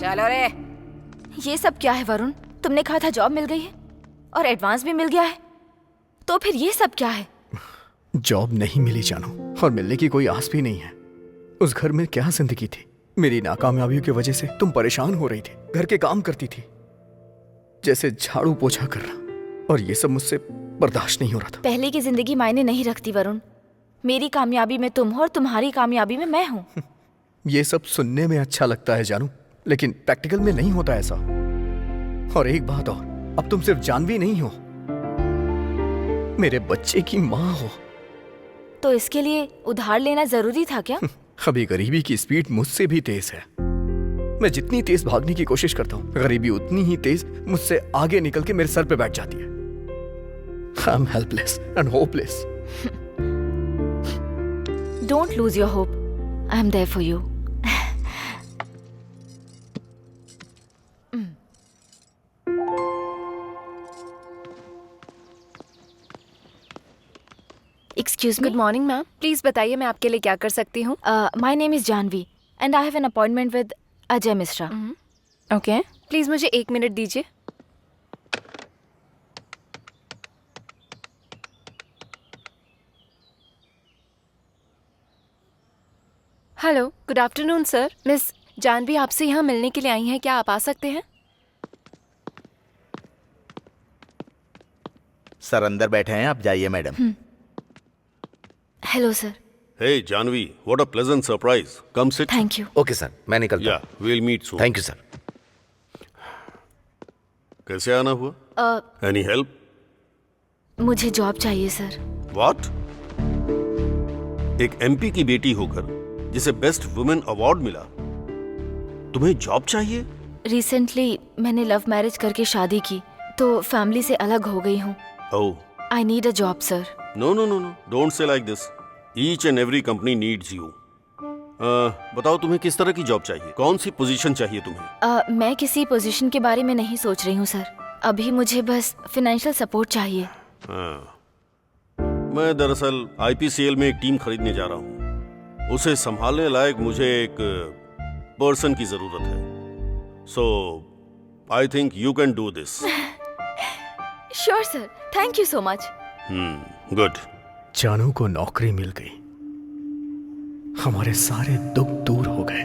चलो रे। ये सब क्या है वरुण? तुमने कहा था जॉब मिल गई है और एडवांस भी मिल गया है, तो फिर ये सब क्या है? जॉब नहीं मिली जानू, और मिलने की कोई आस भी नहीं है। उस घर में क्या जिंदगी थी? मेरी नाकामयाबियों की वजह से तुम परेशान हो रही थी, घर के काम करती थी जैसे झाड़ू पोछा करना, और ये सब मुझसे बर्दाश्त नहीं हो रहा था। पहले की जिंदगी मायने नहीं रखती वरुण। मेरी कामयाबी में तुम हो और तुम्हारी कामयाबी में मैं हूँ। ये सब सुनने में अच्छा लगता है जानू, लेकिन प्रैक्टिकल में नहीं होता ऐसा। और एक बात और, अब तुम सिर्फ जानवी नहीं हो, मेरे बच्चे की माँ हो। तो इसके लिए उधार लेना जरूरी था क्या? अभी गरीबी की स्पीड मुझसे भी तेज है। मैं जितनी तेज भागने की कोशिश करता हूँ, गरीबी उतनी ही तेज मुझसे आगे निकल के मेरे सर पे बैठ जाती है। I am helpless and hopeless. Don't lose your hope, I am there for you. Excuse me. Good morning ma'am, please बताइए मैं आपके लिए क्या कर सकती हूँ? My name is Jhanvi and I have an appointment with Ajay Mishra. Okay, please मुझे 1 मिनट दीजिए। Hello, good afternoon sir. Miss Jhanvi आपसे यहाँ मिलने के लिए आई हैं, क्या आप आ सकते हैं? सर अंदर बैठे हैं, आप जाइए madam. Hello sir. Hey Janvi, what a pleasant surprise. Come sit. Thank you. Okay sir, मैं निकलता Yeah, we'll meet soon. Thank you sir. कैसे आना हुआ? Any help? मुझे जॉब चाहिए सर। व्हाट? एक एमपी की बेटी होकर जिसे बेस्ट वुमेन अवार्ड मिला, तुम्हें जॉब चाहिए? रिसेंटली मैंने लव मैरिज करके शादी की तो फैमिली से अलग हो गई हूँ। Oh, I need a job sir. No no no no, don't say like this. Each and every company needs you. बताओ तुम्हें किस तरह की जॉब चाहिए, कौन सी पोजीशन चाहिए तुम्हें? मैं किसी पोजीशन के बारे में नहीं सोच रही हूँ सर, अभी मुझे बस फाइनेंशियल सपोर्ट चाहिए। मैं दरअसल आईपीसीएल में एक टीम खरीदने जा रहा हूँ। उसे संभालने लायक मुझे एक पर्सन की जरूरत है। So I think you can do this. Sure sir, thank you so much. Good. जानू को नौकरी मिल गई, हमारे सारे दुख दूर हो गए।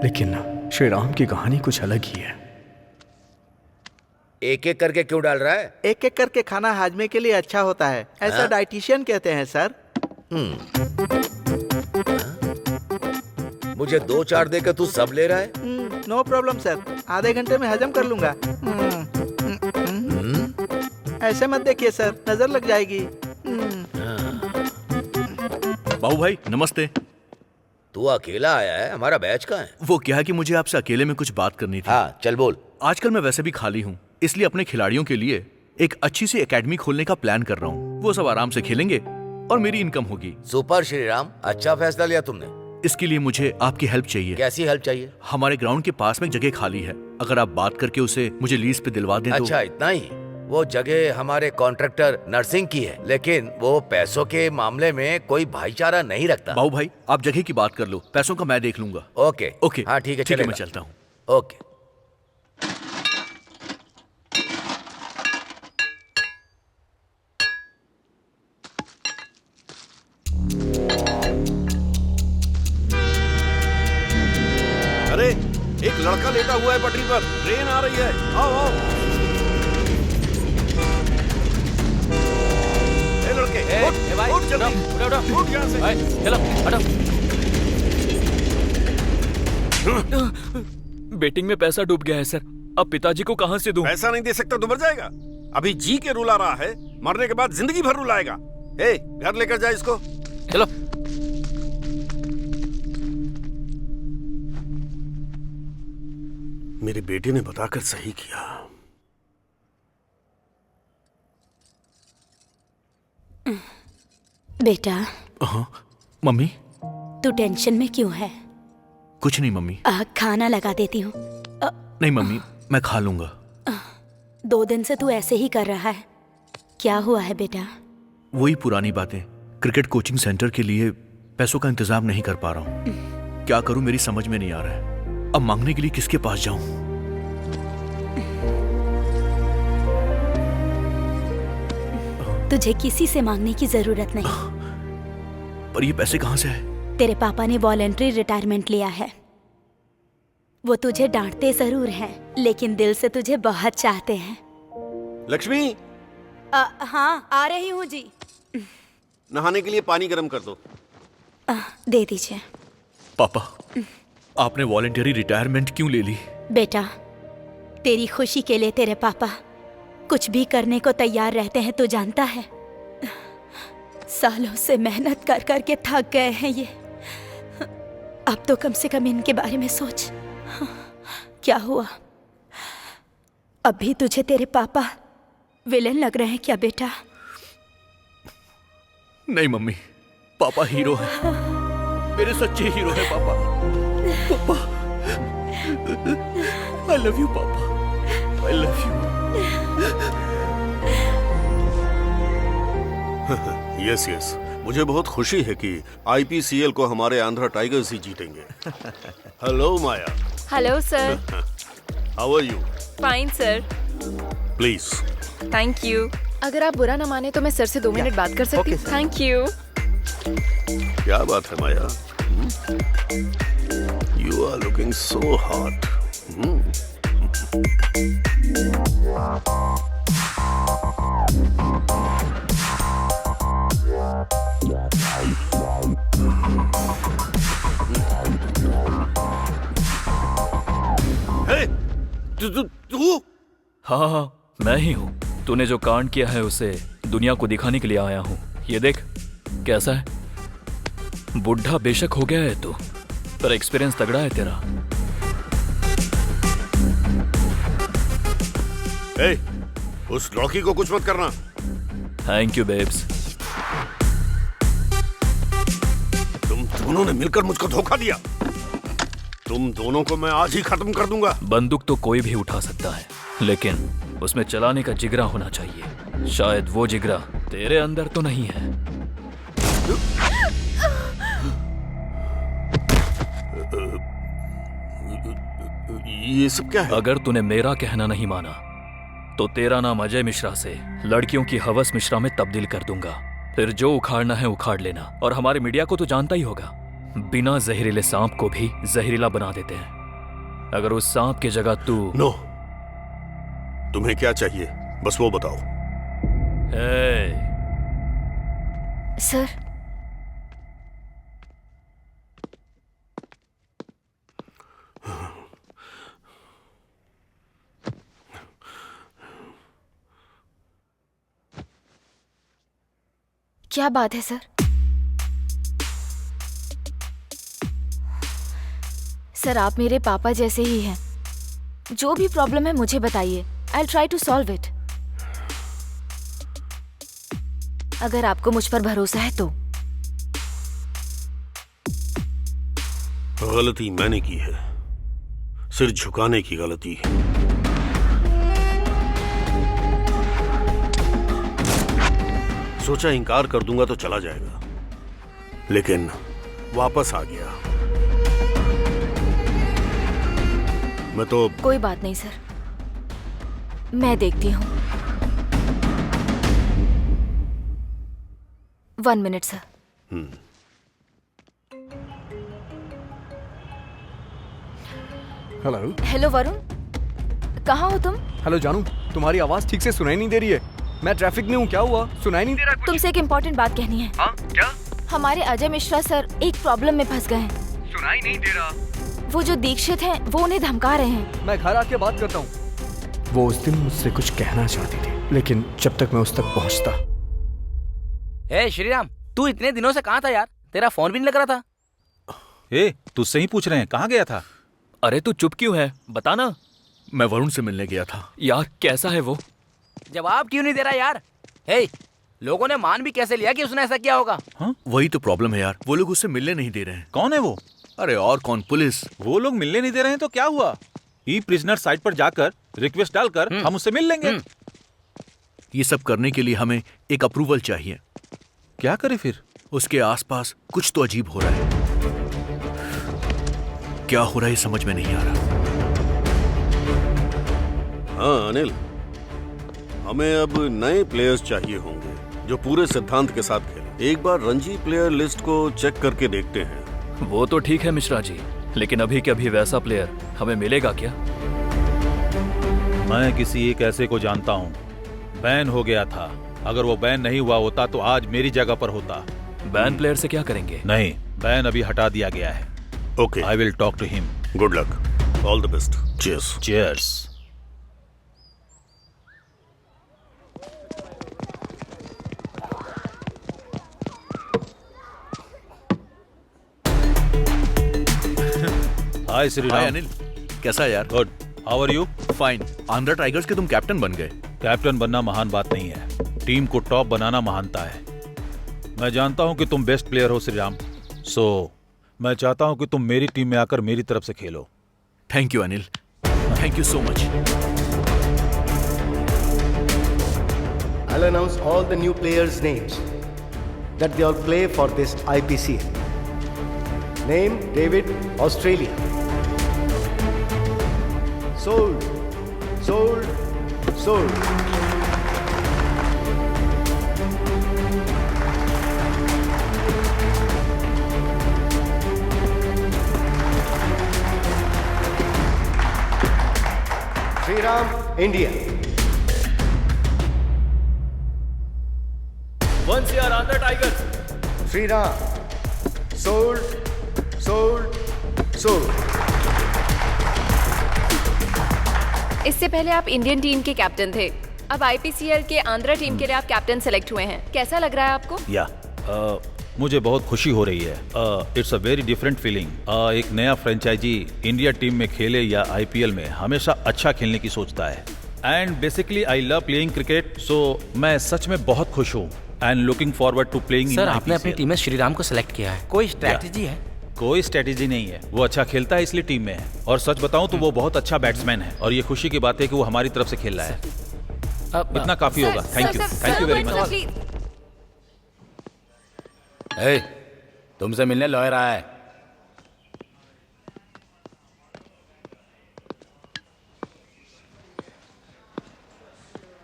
लेकिन ना, श्री राम की कहानी कुछ अलग ही है। एक एक करके क्यों डाल रहा है? एक एक करके खाना हाजमे के लिए अच्छा होता है, ऐसा डाइटिशियन कहते हैं सर। मुझे 2-4 देकर तू सब ले रहा है? नो प्रॉब्लम सर, आधे घंटे में हजम कर लूंगा। ऐसे मत देखिए सर, नजर लग जाएगी। बाबू भाई नमस्ते। तू अकेला आया है? हमारा बैच कहाँ है? वो क्या है कि मुझे आपसे अकेले में कुछ बात करनी थी। हाँ चल बोल। आजकल मैं वैसे भी खाली हूँ, इसलिए अपने खिलाड़ियों के लिए एक अच्छी सी एकेडमी खोलने का प्लान कर रहा हूँ। वो सब आराम से खेलेंगे और मेरी इनकम होगी। सुपर श्रीराम, अच्छा फैसला लिया तुमने। इसके लिए मुझे आपकी हेल्प चाहिए। कैसी हेल्प चाहिए? हमारे ग्राउंड के पास में एक जगह खाली है, अगर आप बात करके उसे मुझे लीज पे दिलवा दें। अच्छा इतना ही? वो जगह हमारे कॉन्ट्रैक्टर नरसिंह की है, लेकिन वो पैसों के मामले में कोई भाईचारा नहीं रखता। बाबू भाई आप जगह की बात कर लो, पैसों का मैं देख लूंगा। ओके ओके हाँ ठीक है, ठीक है, चलेगा। मैं चलता हूँ। ओके। अरे एक लड़का लेटा हुआ है पटरी पर, ट्रेन आ रही है, आओ आओ। ए लड़के, उठ जल्दी, उठ यहाँ से। चलो हटो। बेटिंग में पैसा डूब गया है सर, अब पिताजी को कहाँ से दूं? पैसा नहीं दे सकता तो मर जाएगा। अभी जी के रुला रहा है, मरने के बाद जिंदगी भर रुलाएगा। ए घर लेकर जा इसको। चलो। मेरे बेटे ने बताकर सही किया। बेटा। हाँ मम्मी। तू टेंशन में क्यों है? कुछ नहीं मम्मी। खाना लगा देती हूँ। नहीं मम्मी, मैं खा लूंगा। 2 दिन से तू ऐसे ही कर रहा है, क्या हुआ है बेटा? वही पुरानी बातें। क्रिकेट कोचिंग सेंटर के लिए पैसों का इंतजाम नहीं कर पा रहा हूँ। क्या करूँ मेरी समझ में नहीं आ रहा है। अब मांगने के लिए किसके पास जाऊं? तुझे किसी से मांगने की जरूरत नहीं। पर ये पैसे कहाँ से आए? तेरे पापा ने वॉलंटरी रिटायरमेंट लिया है। वो तुझे डांटते जरूर हैं, लेकिन दिल से तुझे बहुत चाहते हैं। लक्ष्मी। हाँ आ रही हूँ जी। नहाने के लिए पानी गर्म कर दो। दे दीजिए। पापा आपने वॉलंटरी रिटायरमेंट क्यों ले ली? बेटा तेरी खुशी के लिए तेरे पापा कुछ भी करने को तैयार रहते हैं, तो जानता है। सालों से मेहनत कर कर के थक गए हैं ये। अब तो कम से कम इनके बारे में सोच। क्या हुआ? अभी तुझे तेरे पापा विलेन लग रहे हैं क्या बेटा? नहीं मम्मी, पापा हीरो है, मेरे सच्चे हीरो है पापा। पापा आई लव यू पापा, I love you. Yes yes, मुझे बहुत खुशी है कि आईपीसीएल को हमारे आंध्रा टाइगर्स ही जीतेंगे। Hello Maya. Hello sir. How are you? Fine sir. Please. Thank you. अगर आप बुरा ना माने तो मैं सर से 2 मिनट बात कर सकती हूँ? Thank you. क्या बात है Maya? You are looking so hot. तू हाँ हाँ, मैं ही हूँ। तूने जो कांड किया है उसे दुनिया को दिखाने के लिए आया हूँ। ये देख कैसा है। बुढ़ा बेशक हो गया है तू, पर एक्सपीरियंस तगड़ा है तेरा। ए, उस लड़की को कुछ मत करना। Thank you babes. तुम दोनों ने मिलकर मुझको धोखा दिया। तुम दोनों को मैं आज ही खत्म कर दूंगा। बंदूक तो कोई भी उठा सकता है, लेकिन उसमें चलाने का जिगरा होना चाहिए। शायद वो जिगरा तेरे अंदर तो नहीं है। ये सब क्या है? अगर तूने मेरा कहना नहीं माना तो तेरा नाम अजय मिश्रा से लड़कियों की हवस मिश्रा में तब्दील कर दूंगा। फिर जो उखाड़ना है उखाड़ लेना। और हमारे मीडिया को तो जानता ही होगा, बिना जहरीले सांप को भी जहरीला बना देते हैं। अगर उस सांप की जगह तू नो, तुम्हें क्या चाहिए बस वो बताओ। सर, क्या बात है सर? सर, आप मेरे पापा जैसे ही हैं। जो भी प्रॉब्लम है मुझे बताइए, I'll try to solve it। अगर आपको मुझ पर भरोसा है तो। गलती मैंने की है, सिर झुकाने की गलती। सोचा इनकार कर दूंगा तो चला जाएगा, लेकिन वापस आ गया। मैं तो कोई बात नहीं सर, मैं देखती हूँ। 1 minute sir. Hello. Hello Varun, कहाँ हो तुम? हेलो जानू, तुम्हारी आवाज ठीक से सुनाई नहीं दे रही है। मैं ट्रैफिक में हूँ, क्या हुआ? सुनाई नहीं दे रहा कुछ? तुमसे एक इम्पोर्टेंट बात कहनी है। हाँ, क्या? हमारे अजय मिश्रा सर एक प्रॉब्लम में फंस गए हैं। सुनाई नहीं दे रहा। वो जो दीक्षित हैं, वो उन्हें धमका रहे हैं। मैं घर आके बात करता हूँ। वो उस दिन मुझसे कुछ कहना चाहती थी, लेकिन जब तक मैं उस तक पहुँचता। हे श्रीराम, तू इतने दिनों से कहाँ था यार? तेरा फोन भी नहीं लग रहा था। ए, तुझसे ही पूछ रहे हैं, कहाँ गया था? अरे तू चुप क्यों है, बताना। मैं वरुण से मिलने गया था। यार कैसा है वो? जवाब क्यों नहीं दे रहा यार? हे, लोगों ने मान भी कैसे लिया कि उसने ऐसा किया होगा? हाँ? वही तो प्रॉब्लम है यार, वो लोग उससे मिलने नहीं दे रहे हैं। कौन है वो? अरे और कौन, पुलिस। वो लोग मिलने नहीं दे रहे हैं तो क्या हुआ? ई प्रिजनर साइट पर जाकर रिक्वेस्ट डालकर हम उससे मिल लेंगे। ये सब करने के लिए हमें एक अप्रूवल चाहिए। क्या करें फिर? उसके आसपास कुछ तो अजीब हो रहा है। क्या हो रहा है समझ में नहीं आ रहा। हाँ अनिल, हमें अब नए प्लेयर्स चाहिए होंगे जो पूरे सिद्धांत के साथ खेलें। एक बार रणजी प्लेयर लिस्ट को चेक करके देखते हैं। वो तो ठीक है मिश्रा जी, लेकिन अभी के अभी वैसा प्लेयर हमें मिलेगा क्या? मैं किसी एक ऐसे को जानता हूँ, बैन हो गया था। अगर वो बैन नहीं हुआ होता तो आज मेरी जगह पर होता। बैन प्लेयर से क्या करेंगे? नहीं, बैन अभी हटा दिया गया है। Okay, I will talk to him. Good luck, all the best. Cheers. Cheers. Hi Shriram. Hi Anil, कैसा है यार? Good, how are you? Fine. Andhra Tigers के तुम कैप्टन बन गए। कैप्टन बनना महान बात नहीं है, टीम को टॉप बनाना महानता है। मैं जानता हूं कि तुम बेस्ट प्लेयर हो श्रीराम, सो मैं चाहता हूं कि तुम मेरी टीम में आकर मेरी तरफ से खेलो। Thank you Anil, thank you so much. I'll announce all the new players' names that they all play for this IPCL. Name David, Australia. Sold, sold, sold. Sriram, India. Once you are Andhra Tigers. Sriram, sold, sold, sold. इससे पहले आप इंडियन टीम के कैप्टन थे, अब आईपीसीएल के आंध्रा टीम के लिए आप कैप्टन सेलेक्ट हुए हैं। कैसा लग रहा है आपको? या मुझे बहुत खुशी हो रही है। It's a very different feeling. एक नया फ्रेंचाइजी इंडिया टीम में खेले या आईपीएल में हमेशा अच्छा खेलने की सोचता है। And basically I love playing cricket, so मैं सच में बहुत खुश हूँ and looking forward to playing. Sir, आपने अपनी टीम में श्रीराम को सिलेक्ट किया है, कोई स्ट्रैटेजी है? कोई स्ट्रैटेजी नहीं है, वो अच्छा खेलता है इसलिए टीम में है। और सच बताऊं तो वो बहुत अच्छा बैट्समैन है और ये खुशी की बात है कि वो हमारी तरफ से खेल रहा है। इतना काफी होगा। Thank you very much. तुमसे मिलने लॉयर आया है।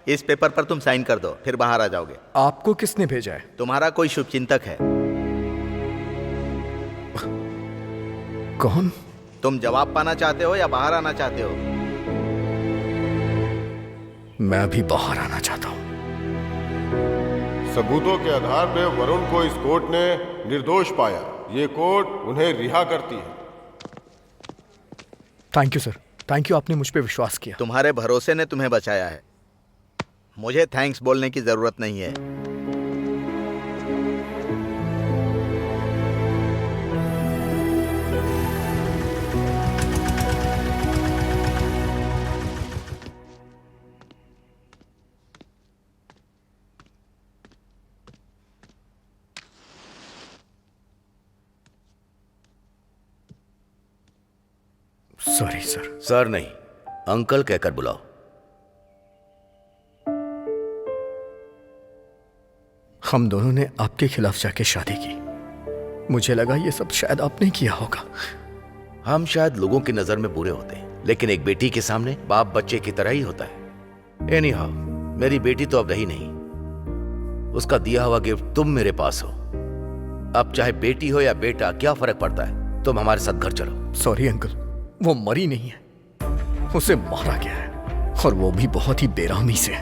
इस पेपर पर तुम साइन कर दो, फिर बाहर आ जाओगे। आपको किसने भेजा है? तुम्हारा कोई शुभचिंतक है। कौन? तुम जवाब पाना चाहते हो या बाहर आना चाहते हो? मैं भी बाहर आना चाहता हूँ। सबूतों के आधार पर वरुण को इस कोर्ट ने निर्दोष पाया। ये कोर्ट उन्हें रिहा करती है। Thank you sir, thank you, आपने मुझ पे विश्वास किया। तुम्हारे भरोसे ने तुम्हें बचाया है, मुझे थैंक्स बोलने की जरूरत नहीं है। Sorry sir. सर नहीं, अंकल कहकर बुलाओ। हम दोनों ने आपके खिलाफ जाके शादी की। मुझे लगा ये सब शायद आपने किया होगा। हम शायद लोगों की नजर में बुरे होते हैं, लेकिन एक बेटी के सामने बाप बच्चे की तरह ही होता है। एनीहाउ, मेरी बेटी तो अब रही नहीं। उसका दिया हुआ गिफ्ट तुम मेरे पास हो। अब चाहे बेटी हो या बेटा, क्या फर्क पड़ता है? तुम हमारे साथ घर चलो। सॉरी अंकल, वो मरी नहीं है, उसे मारा गया है, और वो भी बहुत ही बेरहमी से।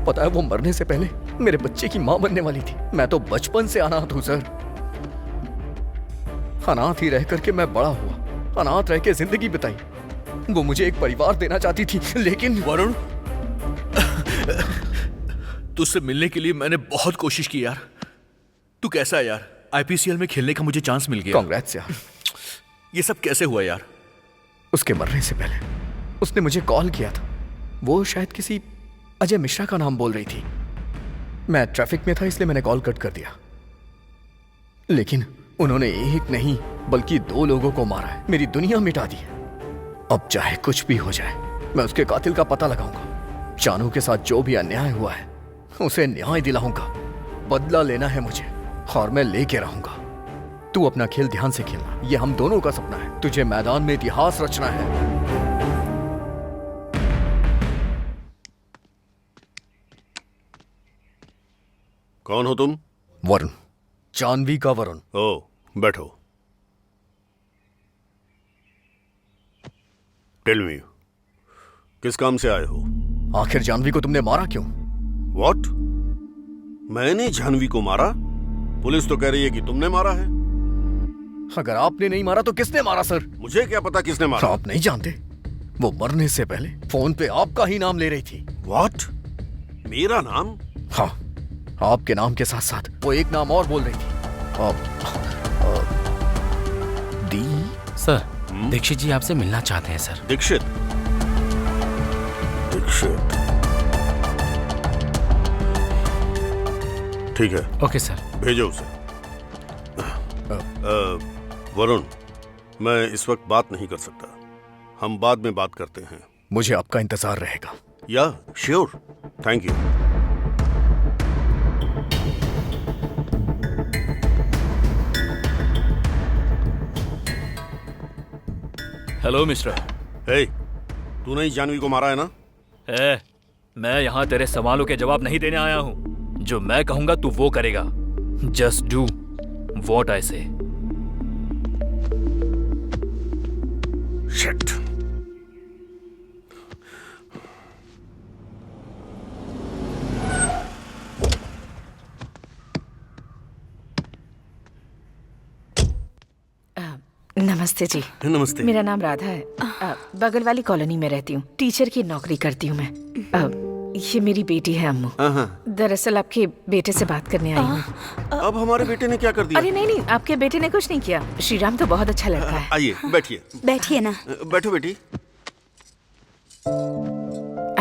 पता है, वो मरने से पहले मेरे बच्चे की मां बनने वाली थी। मैं तो बचपन से अनाथ हूं सर। अनाथ ही रह करके मैं बड़ा हुआ, अनाथ रह के जिंदगी बिताई। वो मुझे एक परिवार देना चाहती थी, लेकिन वरुण, तुझसे मिलने के लिए मैंने बहुत कोशिश की यार। तू कैसा है यार? आईपीसीएल में खेलने का मुझे चांस मिल गया। कांग्रेट्स यार। ये सब कैसे हुआ यार? उसके मरने से पहले उसने मुझे कॉल किया था। वो शायद किसी अजय मिश्रा का नाम बोल रही थी। मैं ट्रैफिक में था, इसलिए मैंने कॉल कट कर दिया। लेकिन उन्होंने एक नहीं बल्कि 2 लोगों को मारा है, मेरी दुनिया मिटा दी है। अब चाहे कुछ भी हो जाए, मैं उसके कातिल का पता लगाऊंगा। जानू के साथ जो भी अन्याय हुआ है उसे न्याय दिलाऊंगा। बदला लेना है मुझे, और मैं लेके रहूंगा। तू अपना खेल ध्यान से खेलना, ये हम दोनों का सपना है। तुझे मैदान में इतिहास रचना है। कौन हो तुम? वरुण, जानवी का वरुण। ओ, बैठो। टेल मी, किस काम से आए हो? आखिर जानवी को तुमने मारा क्यों? व्हाट? मैंने जानवी को मारा? पुलिस तो कह रही है कि तुमने मारा है। अगर आपने नहीं मारा तो किसने मारा सर? मुझे क्या पता किसने मारा। आप नहीं जानते? वो मरने से पहले फोन पे आपका ही नाम ले रही थी। व्हाट? मेरा नाम? हाँ, आपके नाम के साथ साथ वो एक नाम और बोल रही थी। दी। सर, दीक्षित जी आपसे मिलना चाहते हैं सर। दीक्षित? दीक्षित, ठीक है। Okay sir. भेजो उसे। वरुण, मैं इस वक्त बात नहीं कर सकता, हम बाद में बात करते हैं। मुझे आपका इंतजार रहेगा। Yeah sure, thank you. Hello mister. Hey, तूने ही जानवी को मारा है ना? मैं यहाँ तेरे सवालों के जवाब नहीं देने आया हूँ। जो मैं कहूंगा तू वो करेगा। जस्ट डू व्हाट आई से। शिट। नमस्ते जी। नमस्ते। मेरा नाम राधा है। बगल वाली कॉलोनी में रहती हूँ। टीचर की नौकरी करती हूँ मैं। ये मेरी बेटी है अम्मू। दरअसल आपके बेटे से बात करने आई हूँ। अब हमारे बेटे ने क्या कर दिया? अरे नहीं, आपके बेटे ने कुछ नहीं किया। श्रीराम तो बहुत अच्छा लड़का है। आइए बैठिए। बैठिए ना। बैठो बेटी।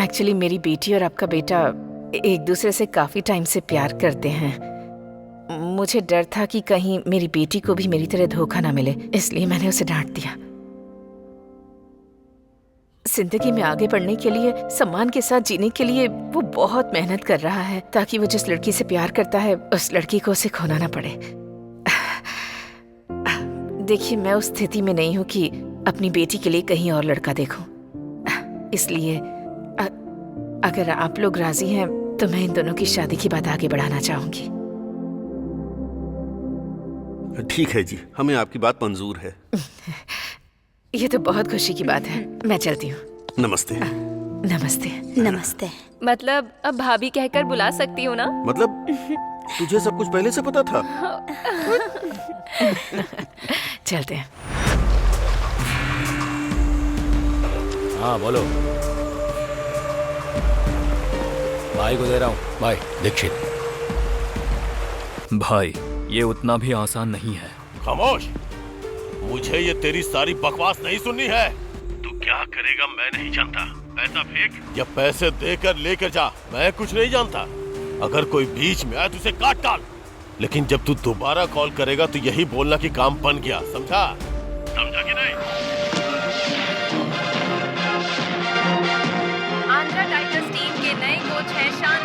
एक्चुअली मेरी बेटी और आपका बेटा एक दूसरे से काफी टाइम से प्यार करते हैं। मुझे डर था कि कहीं मेरी बेटी को भी मेरी तरह धोखा ना मिले, इसलिए मैंने उसे डांट दिया। जिंदगी में आगे बढ़ने के लिए, सम्मान के साथ जीने के लिए वो बहुत मेहनत कर रहा है ताकि वो जिस लड़की से प्यार करता है उस लड़की को उसे खोना ना पड़े। देखिए, मैं उस स्थिति में नहीं हूँ कि अपनी बेटी के लिए कहीं और लड़का देखूं। इसलिए अगर आप लोग राजी हैं तो मैं इन दोनों की शादी की बात आगे बढ़ाना चाहूंगी। ठीक है जी, हमें आपकी बात मंजूर है। ये तो बहुत खुशी की बात है। मैं चलती हूँ। नमस्ते। नमस्ते। नमस्ते। मतलब अब भाभी कहकर बुला सकती हूँ ना? मतलब तुझे सब कुछ पहले से पता था? चलते हैं। हाँ बोलो। भाई को दे रहा हूँ। भाई दीक्षित। भाई ये उतना भी आसान नहीं है। खामोश। मुझे ये तेरी सारी बकवास नहीं सुननी है। तू क्या करेगा मैं नहीं जानता। पैसा फेंक या पैसे देकर लेकर जा, मैं कुछ नहीं जानता। अगर कोई बीच में आए तो उसे काट डाल। लेकिन जब तू दोबारा कॉल करेगा तो यही बोलना कि काम बन गया, समझा? समझा कि नहीं? आंध्रा टाइगर्स टीम के नए कोच हैं शान।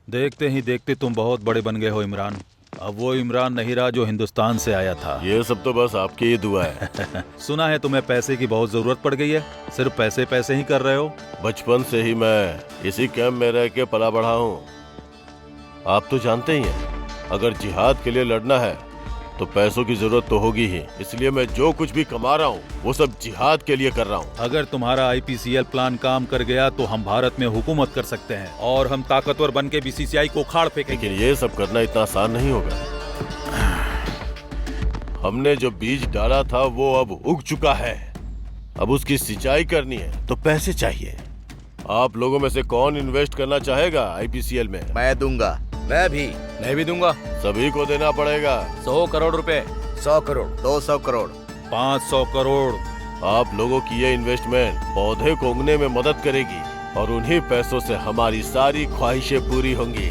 देखते ही देखते तुम बहुत बड़े बन गए हो इमरान। अब वो इमरान नहीं रहा जो हिंदुस्तान से आया था। ये सब तो बस आपकी ही दुआ है। सुना है तुम्हें पैसे की बहुत जरूरत पड़ गई है। सिर्फ पैसे पैसे ही कर रहे हो। बचपन से ही मैं इसी कैंप में रह के पला बढ़ा हूँ। आप तो जानते ही हैं, अगर जिहाद के लिए लड़ना है तो पैसों की जरूरत तो होगी ही। इसलिए मैं जो कुछ भी कमा रहा हूँ वो सब जिहाद के लिए कर रहा हूँ। अगर तुम्हारा IPCL प्लान काम कर गया तो हम भारत में हुकूमत कर सकते हैं और हम ताकतवर बन के BCCI को उखाड़ फेंकेंगे। लेकिन ये सब करना इतना आसान नहीं होगा। हमने जो बीज डाला था वो अब उग चुका है। अब उसकी सिंचाई करनी है तो पैसे चाहिए। आप लोगों में से कौन इन्वेस्ट करना चाहेगा IPCL में? मैं दूंगा। मैं भी दूंगा। सभी को देना पड़ेगा। 100 करोड़ रुपए। 100 करोड़। 200 करोड़। 500 करोड़। आप लोगों की ये इन्वेस्टमेंट पौधे को उगने में मदद करेगी और उन्हीं पैसों से हमारी सारी ख्वाहिशें पूरी होंगी।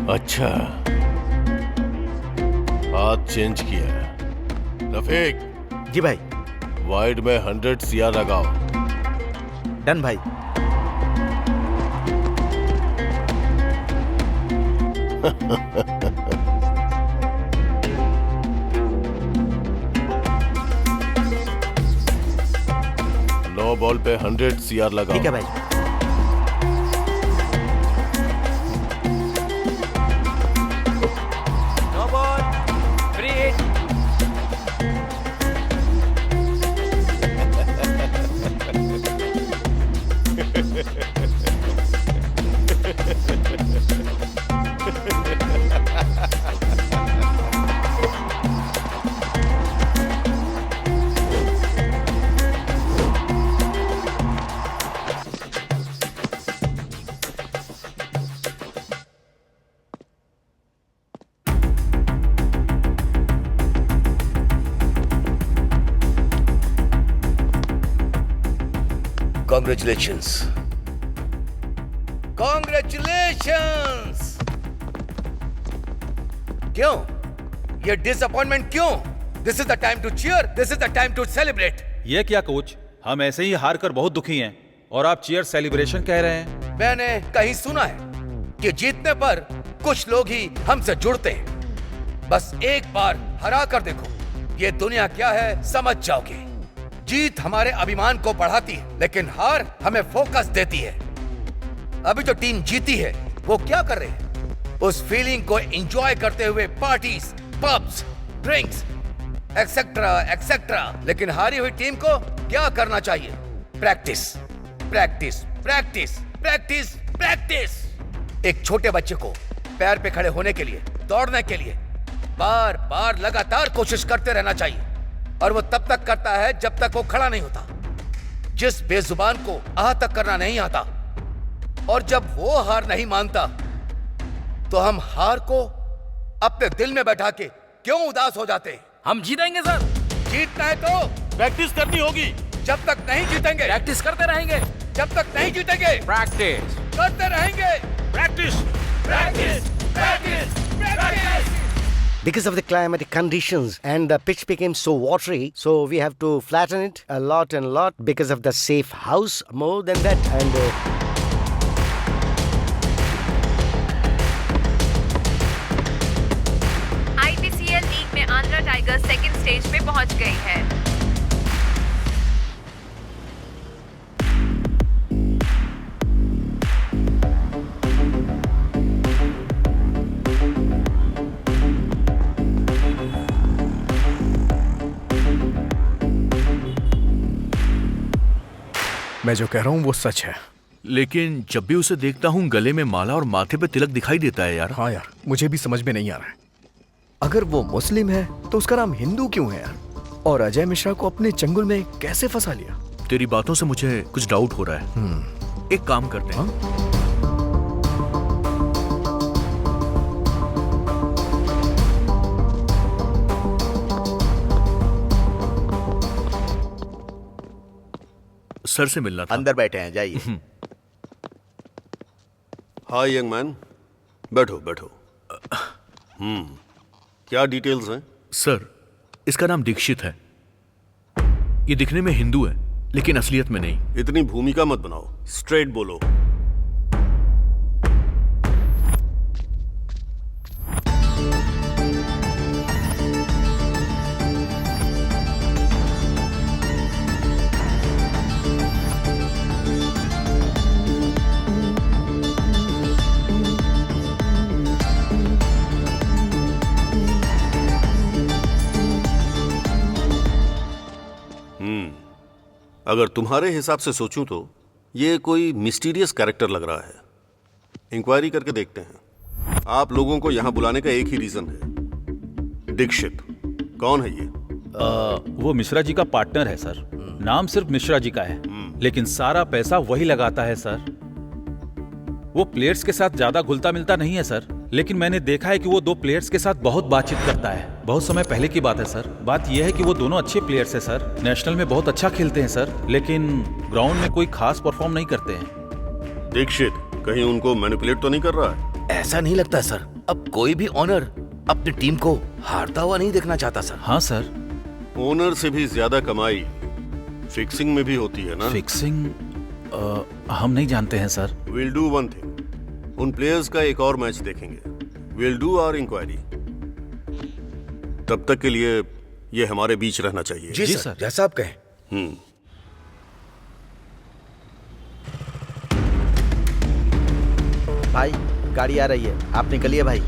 अच्छा, हाथ चेंज किया। रफीक। जी भाई। वाइड में 100 CR लगाओ। डन भाई। नो बॉल पे 100 CR लगाओ। ठीक है भाई। Congratulations. Congratulations. क्यों? ये डिसअपॉइंटमेंट क्यों? This is the time to cheer. This is the time to celebrate. ये क्या कोच, हम ऐसे ही हार कर बहुत दुखी हैं और आप चीयर सेलिब्रेशन कह रहे हैं। मैंने कहीं सुना है कि जीतने पर कुछ लोग ही हमसे जुड़ते हैं। बस एक बार हरा कर देखो, ये दुनिया क्या है समझ जाओगे। जीत हमारे अभिमान को बढ़ाती है, लेकिन हार हमें फोकस देती है। अभी जो टीम जीती है वो क्या कर रहे हैं? उस फीलिंग को एंजॉय करते हुए parties, pubs, drinks, etcetera etcetera. लेकिन हारी हुई टीम को क्या करना चाहिए? Practice practice practice practice practice. एक छोटे बच्चे को पैर पे खड़े होने के लिए, दौड़ने के लिए बार बार लगातार कोशिश करते रहना चाहिए, और वो तब तक करता है जब तक वो खड़ा नहीं होता। जिस बेजुबान को आह तक करना नहीं आता और जब वो हार नहीं मानता, तो हम हार को अपने दिल में बैठा के क्यों उदास हो जाते हैं? हम जीतेंगे सर। जीतना है तो प्रैक्टिस करनी होगी। जब तक नहीं जीतेंगे प्रैक्टिस करते रहेंगे। जब तक नहीं जीतेंगे प्रैक्टिस करते रहेंगे। Practice practice practice practice. Because of the climatic conditions and the pitch became so watery, so we have to flatten it a lot and a lot because of the safe house. More than that, and IPCL league में आंध्रा टाइगर्स सेकंड स्टेज पे पहुंच गई है। मैं जो कह रहा हूँ वो सच है। लेकिन जब भी उसे देखता हूँ गले में माला और माथे पे तिलक दिखाई देता है यार। हाँ यार, मुझे भी समझ में नहीं आ रहा है। अगर वो मुस्लिम है तो उसका नाम हिंदू क्यों है यार? और अजय मिश्रा को अपने चंगुल में कैसे फंसा लिया? तेरी बातों से मुझे कुछ डाउट हो रहा है। एक काम करते हैं। सर से मिलना था। अंदर बैठे हैं, जाइए। हाय यंग मैन, बैठो बैठो। क्या डिटेल्स हैं? सर, इसका नाम दीक्षित है। ये दिखने में हिंदू है लेकिन असलियत में नहीं। इतनी भूमिका मत बनाओ, स्ट्रेट बोलो। अगर तुम्हारे हिसाब से सोचूं तो ये कोई मिस्टीरियस कैरेक्टर लग रहा है। इंक्वायरी करके देखते हैं। आप लोगों को यहां बुलाने का एक ही रीजन है। दीक्षित कौन है ये? वो मिश्रा जी का पार्टनर है सर। नाम सिर्फ मिश्रा जी का है, लेकिन सारा पैसा वही लगाता है सर। वो प्लेयर्स के साथ ज्यादा घुलता मिलता नहीं है सर, लेकिन मैंने देखा है कि वो दो प्लेयर्स के साथ बहुत बातचीत करता है। बहुत समय पहले की बात है सर। बात यह है कि वो दोनों अच्छे प्लेयर्स हैं सर, नेशनल में बहुत अच्छा खेलते हैं सर, लेकिन ग्राउंड में कोई खास परफॉर्म नहीं करते हैं। दीक्षित कहीं उनको मैनिपुलेट तो नहीं कर रहा है? ऐसा नहीं लगता सर। अब कोई भी ओनर अपनी टीम को हारता हुआ नहीं देखना चाहता सर। हाँ सर। ओनर से भी ज्यादा कमाई फिक्सिंग में भी होती है ना? फिक्सिंग हम नहीं जानते हैं sir. Will do one thing, उन प्लेयर्स का एक और मैच देखेंगे। Will do our inquiry. तब तक के लिए ये हमारे बीच रहना चाहिए। जी सर, जैसा आप कहें। भाई गाड़ी आ रही है, आप निकलिए भाई।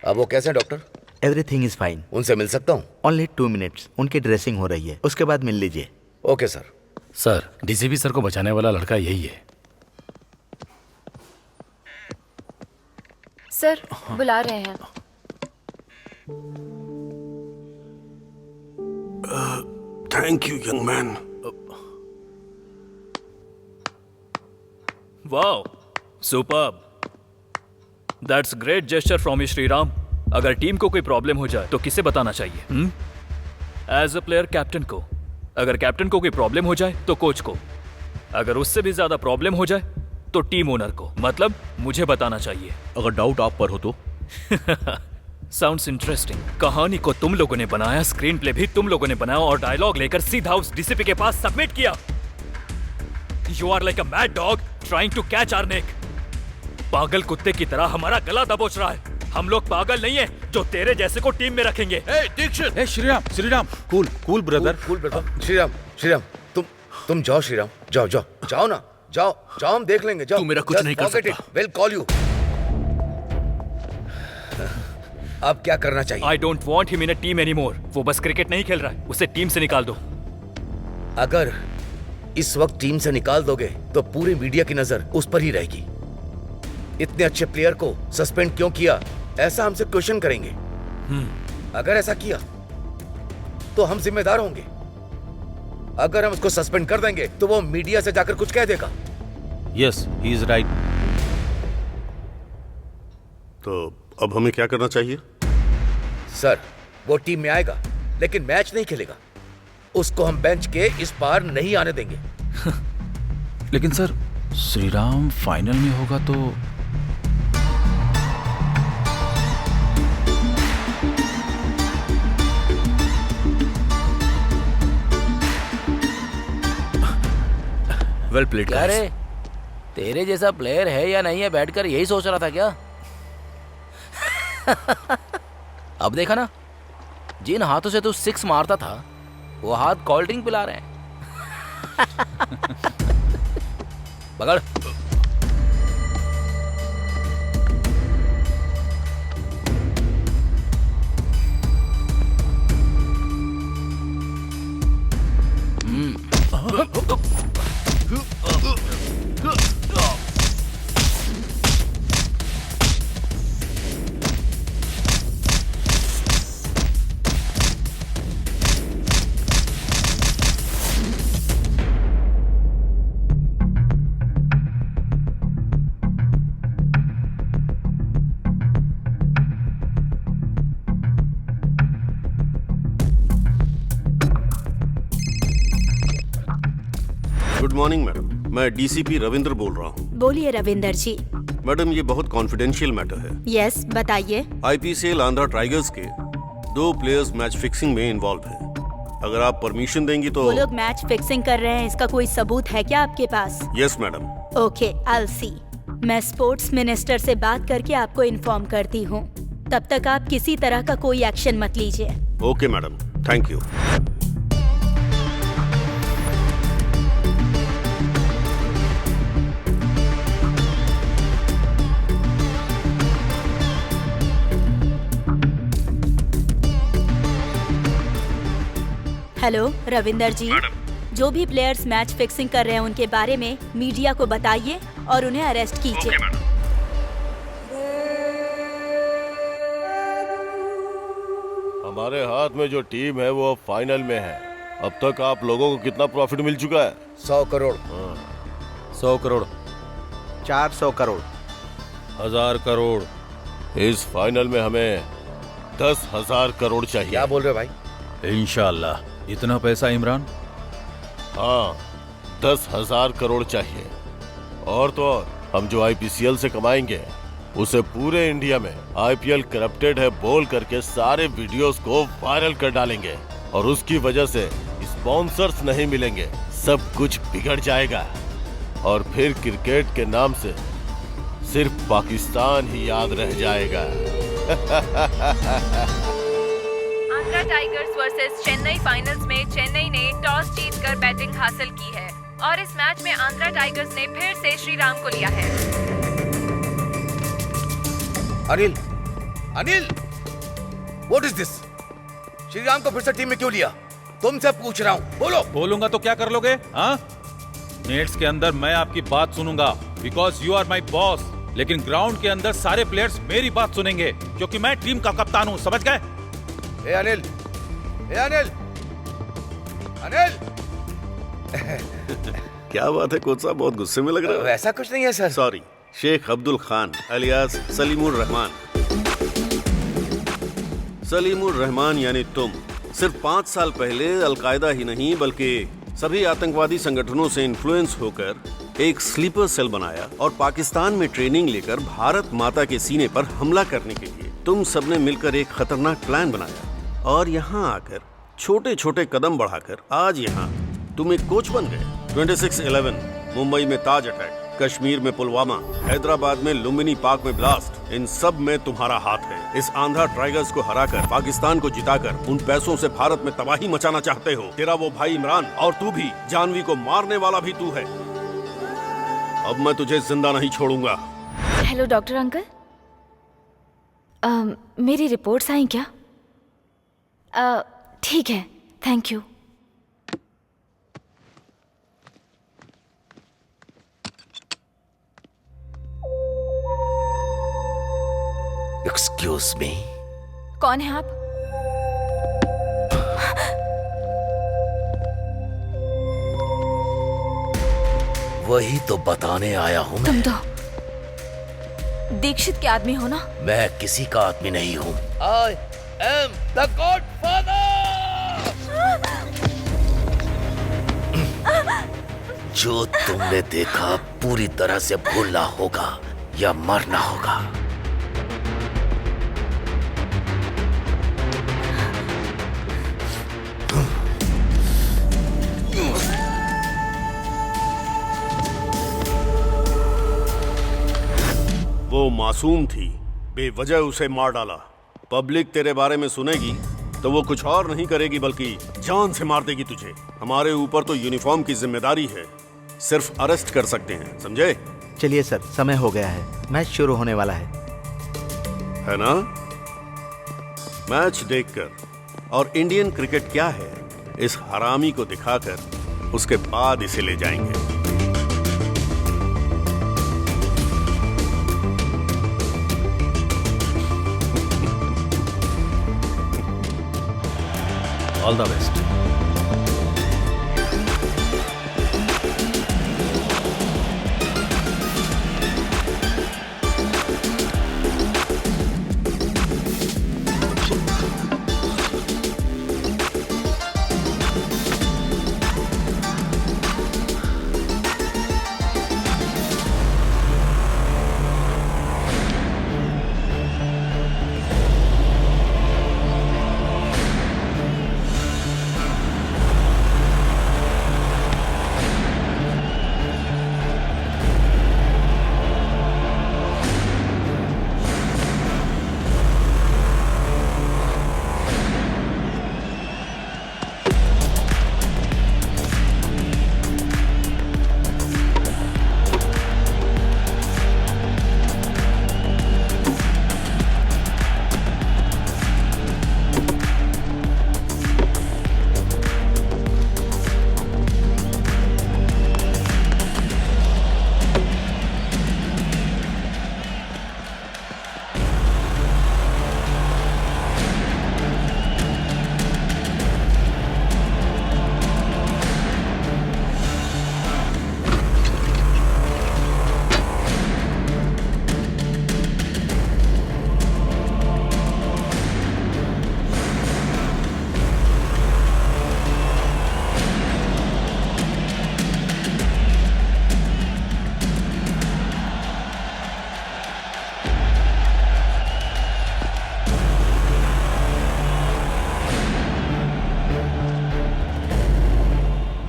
अब वो कैसे हैं डॉक्टर? Everything is fine. उनसे मिल सकता हूँ? Only 2 minutes. उनकी ड्रेसिंग हो रही है, उसके बाद मिल लीजिए। Okay sir. Sir, DCP sir को बचाने वाला लड़का यही है। सर, बुला रहे हैं। Thank you young man. Wow, superb. That's great gesture from you Shriram. अगर टीम को कोई प्रॉब्लम हो जाए तो किसे बताना चाहिए? एज अ प्लेयर कैप्टन को। अगर कैप्टन को कोई प्रॉब्लम हो जाए तो कोच को। अगर उससे भी ज्यादा प्रॉब्लम हो जाए तो टीम ओनर को, मतलब मुझे बताना चाहिए। अगर डाउट आप पर हो तो? Sounds interesting. कहानी को तुम लोगों ने बनाया, स्क्रीन प्ले भी तुम लोगों ने बनाया और डायलॉग लेकर सीधा उस डीसीपी के पास सबमिट किया। You are like a mad dog trying to catch our neck. पागल कुत्ते की तरह हमारा गला दबोच रहा है। हम लोग पागल नहीं है जो तेरे जैसे को टीम में रखेंगे। Dikshit, Shriram, cool brother. Cool brother. Shriram, तुम जाओ श्रीराम, जाओ ना, जाओ, हम देख लेंगे, जाओ। तू मेरा कुछ नहीं कर सकता। Will call you. अब क्या करना चाहिए? I don't want him in a team anymore. वो बस क्रिकेट नहीं खेल रहा है, उसे टीम से निकाल दो। अगर इस वक्त टीम से निकाल दोगे तो पूरी मीडिया की नजर उस पर ही रहेगी। इतने अच्छे प्लेयर को सस्पेंड क्यों किया, ऐसा हमसे क्वेश्चन करेंगे। अगर ऐसा किया तो हम जिम्मेदार होंगे। अगर हम उसको सस्पेंड कर देंगे तो वो मीडिया से जाकर कुछ कह देगा। Yes, he is right. तो अब हमें क्या करना चाहिए? सर, वो टीम में आएगा लेकिन मैच नहीं खेलेगा। उसको हम बेंच के इस पार नहीं आने देंगे। लेकिन सर, श्रीराम फाइनल में होगा तो वेल प्लेड। क्या रे, तेरे जैसा प्लेयर है या नहीं है बैठकर यही सोच रहा था क्या? अब देखा ना, जिन हाथों से तू सिक्स मारता था वो हाथ कोल्ड ड्रिंक पिला रहे हैं। पकड़। गुड मॉर्निंग मैडम, मैं डीसीपी रविंद्र बोल रहा हूँ। बोलिए रविंदर जी। मैडम, ये बहुत कॉन्फिडेंशियल मैटर है। यस, बताइए। आईपीसीएल आंध्रा टाइगर्स के 2 प्लेयर्स मैच फिक्सिंग में इन्वॉल्व हैं। अगर आप परमिशन देंगी तो। वो लोग मैच फिक्सिंग कर रहे हैं, इसका कोई सबूत है क्या आपके पास? Yes madam. Okay, I see. मैं स्पोर्ट्स मिनिस्टर से बात करके आपको इन्फॉर्म करती हूँ। तब तक आप किसी तरह का कोई एक्शन मत लीजिए। Okay madam, thank you. Hello Ravinder ji, जो भी प्लेयर्स मैच फिक्सिंग कर रहे हैं उनके बारे में मीडिया को बताइए और उन्हें अरेस्ट कीजिए। हमारे हाथ में जो टीम है वो अब फाइनल में है। अब तक आप लोगों को कितना प्रॉफिट मिल चुका है? 100 करोड़। 100 करोड़, 400 करोड़, 1000 करोड़। इस फाइनल में हमें 10,000 करोड़ चाहिए। क्या बोल रहे हो भाई? इंशाल्लाह। इतना पैसा इमरान? हाँ, 10,000 करोड़ चाहिए। और तो और, हम जो आईपीसीएल से कमाएंगे उसे पूरे इंडिया में आईपीएल करप्टेड है बोल करके सारे वीडियोस को वायरल कर डालेंगे और उसकी वजह से स्पॉन्सर्स नहीं मिलेंगे, सब कुछ बिगड़ जाएगा और फिर क्रिकेट के नाम से सिर्फ पाकिस्तान ही याद रह जाएगा। Andhra tigers versus Chennai finals में चेन्नई ने टॉस जीतकर बैटिंग हासिल की है और इस मैच में आंध्रा टाइगर्स ने फिर से श्रीराम को लिया है। Anil, what is this? Shriram को फिर से टीम में क्यों लिया? तुमसे पूछ रहा हूँ, बोलो। बोलूंगा तो क्या कर लोगे? हाँ, नेट्स के अंदर मैं आपकी बात सुनूंगा because you are my boss, लेकिन ग्राउंड के अंदर सारे प्लेयर्स मेरी बात सुनेंगे क्योंकि मैं टीम का कप्तान हूँ, समझ गए? अनिल क्या बात है कोच साहब, बहुत गुस्से में लग रहे हो। ऐसा कुछ नहीं है sir. Sorry, Sheikh Abdul Khan alias Salimur Rahman. Salimur Rahman यानी तुम सिर्फ 5 साल पहले अलकायदा ही नहीं बल्कि सभी आतंकवादी संगठनों से इन्फ्लुएंस होकर एक स्लीपर सेल बनाया और पाकिस्तान में ट्रेनिंग लेकर भारत माता के सीने पर हमला करने के लिए तुम सबने मिलकर एक खतरनाक प्लान बनाया और यहाँ आकर छोटे छोटे कदम बढ़ाकर आज यहाँ तुम एक कोच बन गए। 26/11 मुंबई में ताज अटैक, कश्मीर में पुलवामा, हैदराबाद में लुम्बिनी पार्क में ब्लास्ट, इन सब में तुम्हारा हाथ है। इस आंध्रा टाइगर्स को हराकर, पाकिस्तान को जिताकर उन पैसों से भारत में तबाही मचाना चाहते हो। तेरा वो भाई इमरान और तू भी, जानवी को मारने वाला भी तू है। अब मैं तुझे जिंदा नहीं छोड़ूंगा। हेलो डॉक्टर अंकल, मेरी रिपोर्ट्स आई क्या? ठीक है, थैंक यू। एक्सक्यूज मी, कौन है आप? वही तो बताने आया हूँ तुम मैं। तो दीक्षित के आदमी हो ना? मैं किसी का आदमी नहीं हूँ। I am the Godfather! जो तुमने देखा पूरी तरह से भूलना होगा या मरना होगा। वो मासूम थी, बेवजह उसे मार डाला। पब्लिक तेरे बारे में सुनेगी तो वो कुछ और नहीं करेगी बल्कि जान से मार देगी तुझे। हमारे ऊपर तो यूनिफॉर्म की जिम्मेदारी है, सिर्फ अरेस्ट कर सकते हैं, समझे? चलिए सर, समय हो गया है, मैच शुरू होने वाला है ना? मैच देखकर और इंडियन क्रिकेट क्या है इस हरामी को दिखाकर उसके बाद इसे ले जाएंगे। All the best.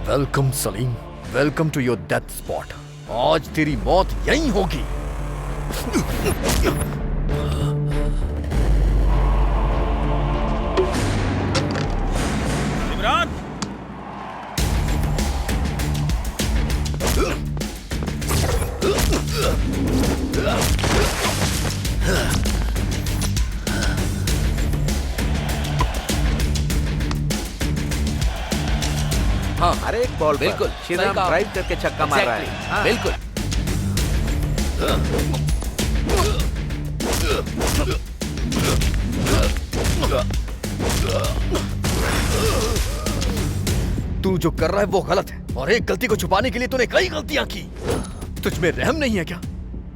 Welcome Salim, welcome to your death spot. आज तेरी मौत यहीं होगी। इमरान, हाँ, अरे एक बॉल बिल्कुल, श्री सही राम कहा। ड्राइव करके छक्का मार रहा है। Exactly, हाँ। बिल्कुल। तू जो कर रहा है वो गलत है, और एक गलती को छुपाने के लिए तूने कई गलतियां की। तुझ में रहम नहीं है क्या?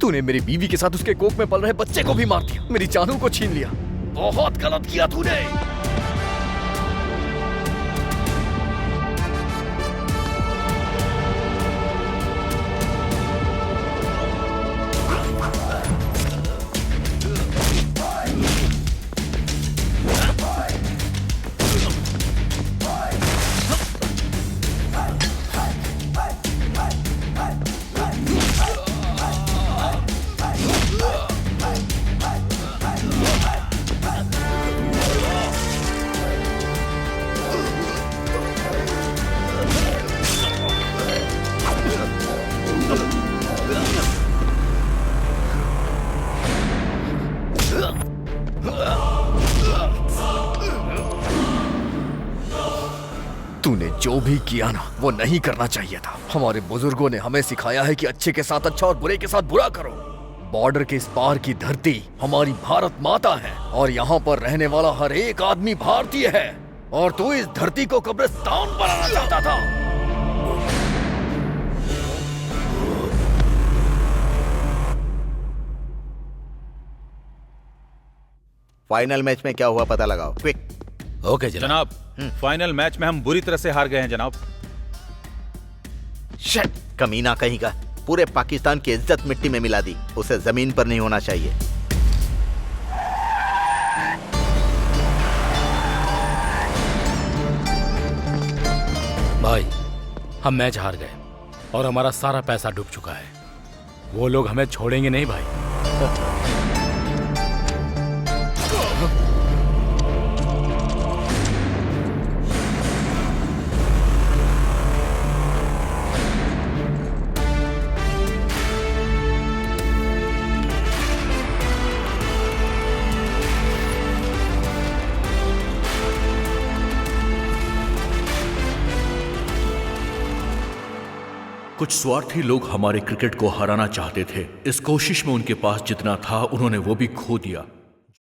तूने मेरी बीवी के साथ उसके कोख में पल रहे बच्चे को भी मार दिया, मेरी जानू को छीन लिया। बहुत गलत किया तूने। भी किया ना, वो नहीं करना चाहिए था। हमारे बुजुर्गों ने हमें सिखाया है कि अच्छे के साथ अच्छा और बुरे के साथ बुरा करो। बॉर्डर के इस पार की धरती हमारी भारत माता है और यहाँ पर रहने वाला हर एक आदमी भारतीय है, और तू इस धरती को कब्रिस्तान बनाना चाहता था। फाइनल मैच में क्या हुआ पता लगाओ, क्विक। ओके जनाब, फाइनल मैच में हम बुरी तरह से हार गए हैं जनाब। शिट, कमीना कहीं का, पूरे पाकिस्तान की इज्जत मिट्टी में मिला दी। उसे जमीन पर नहीं होना चाहिए। भाई, हम मैच हार गए और हमारा सारा पैसा डूब चुका है। वो लोग हमें छोड़ेंगे नहीं भाई। कुछ स्वार्थी लोग हमारे क्रिकेट को हराना चाहते थे। इस कोशिश में उनके पास जितना था उन्होंने वो भी खो दिया।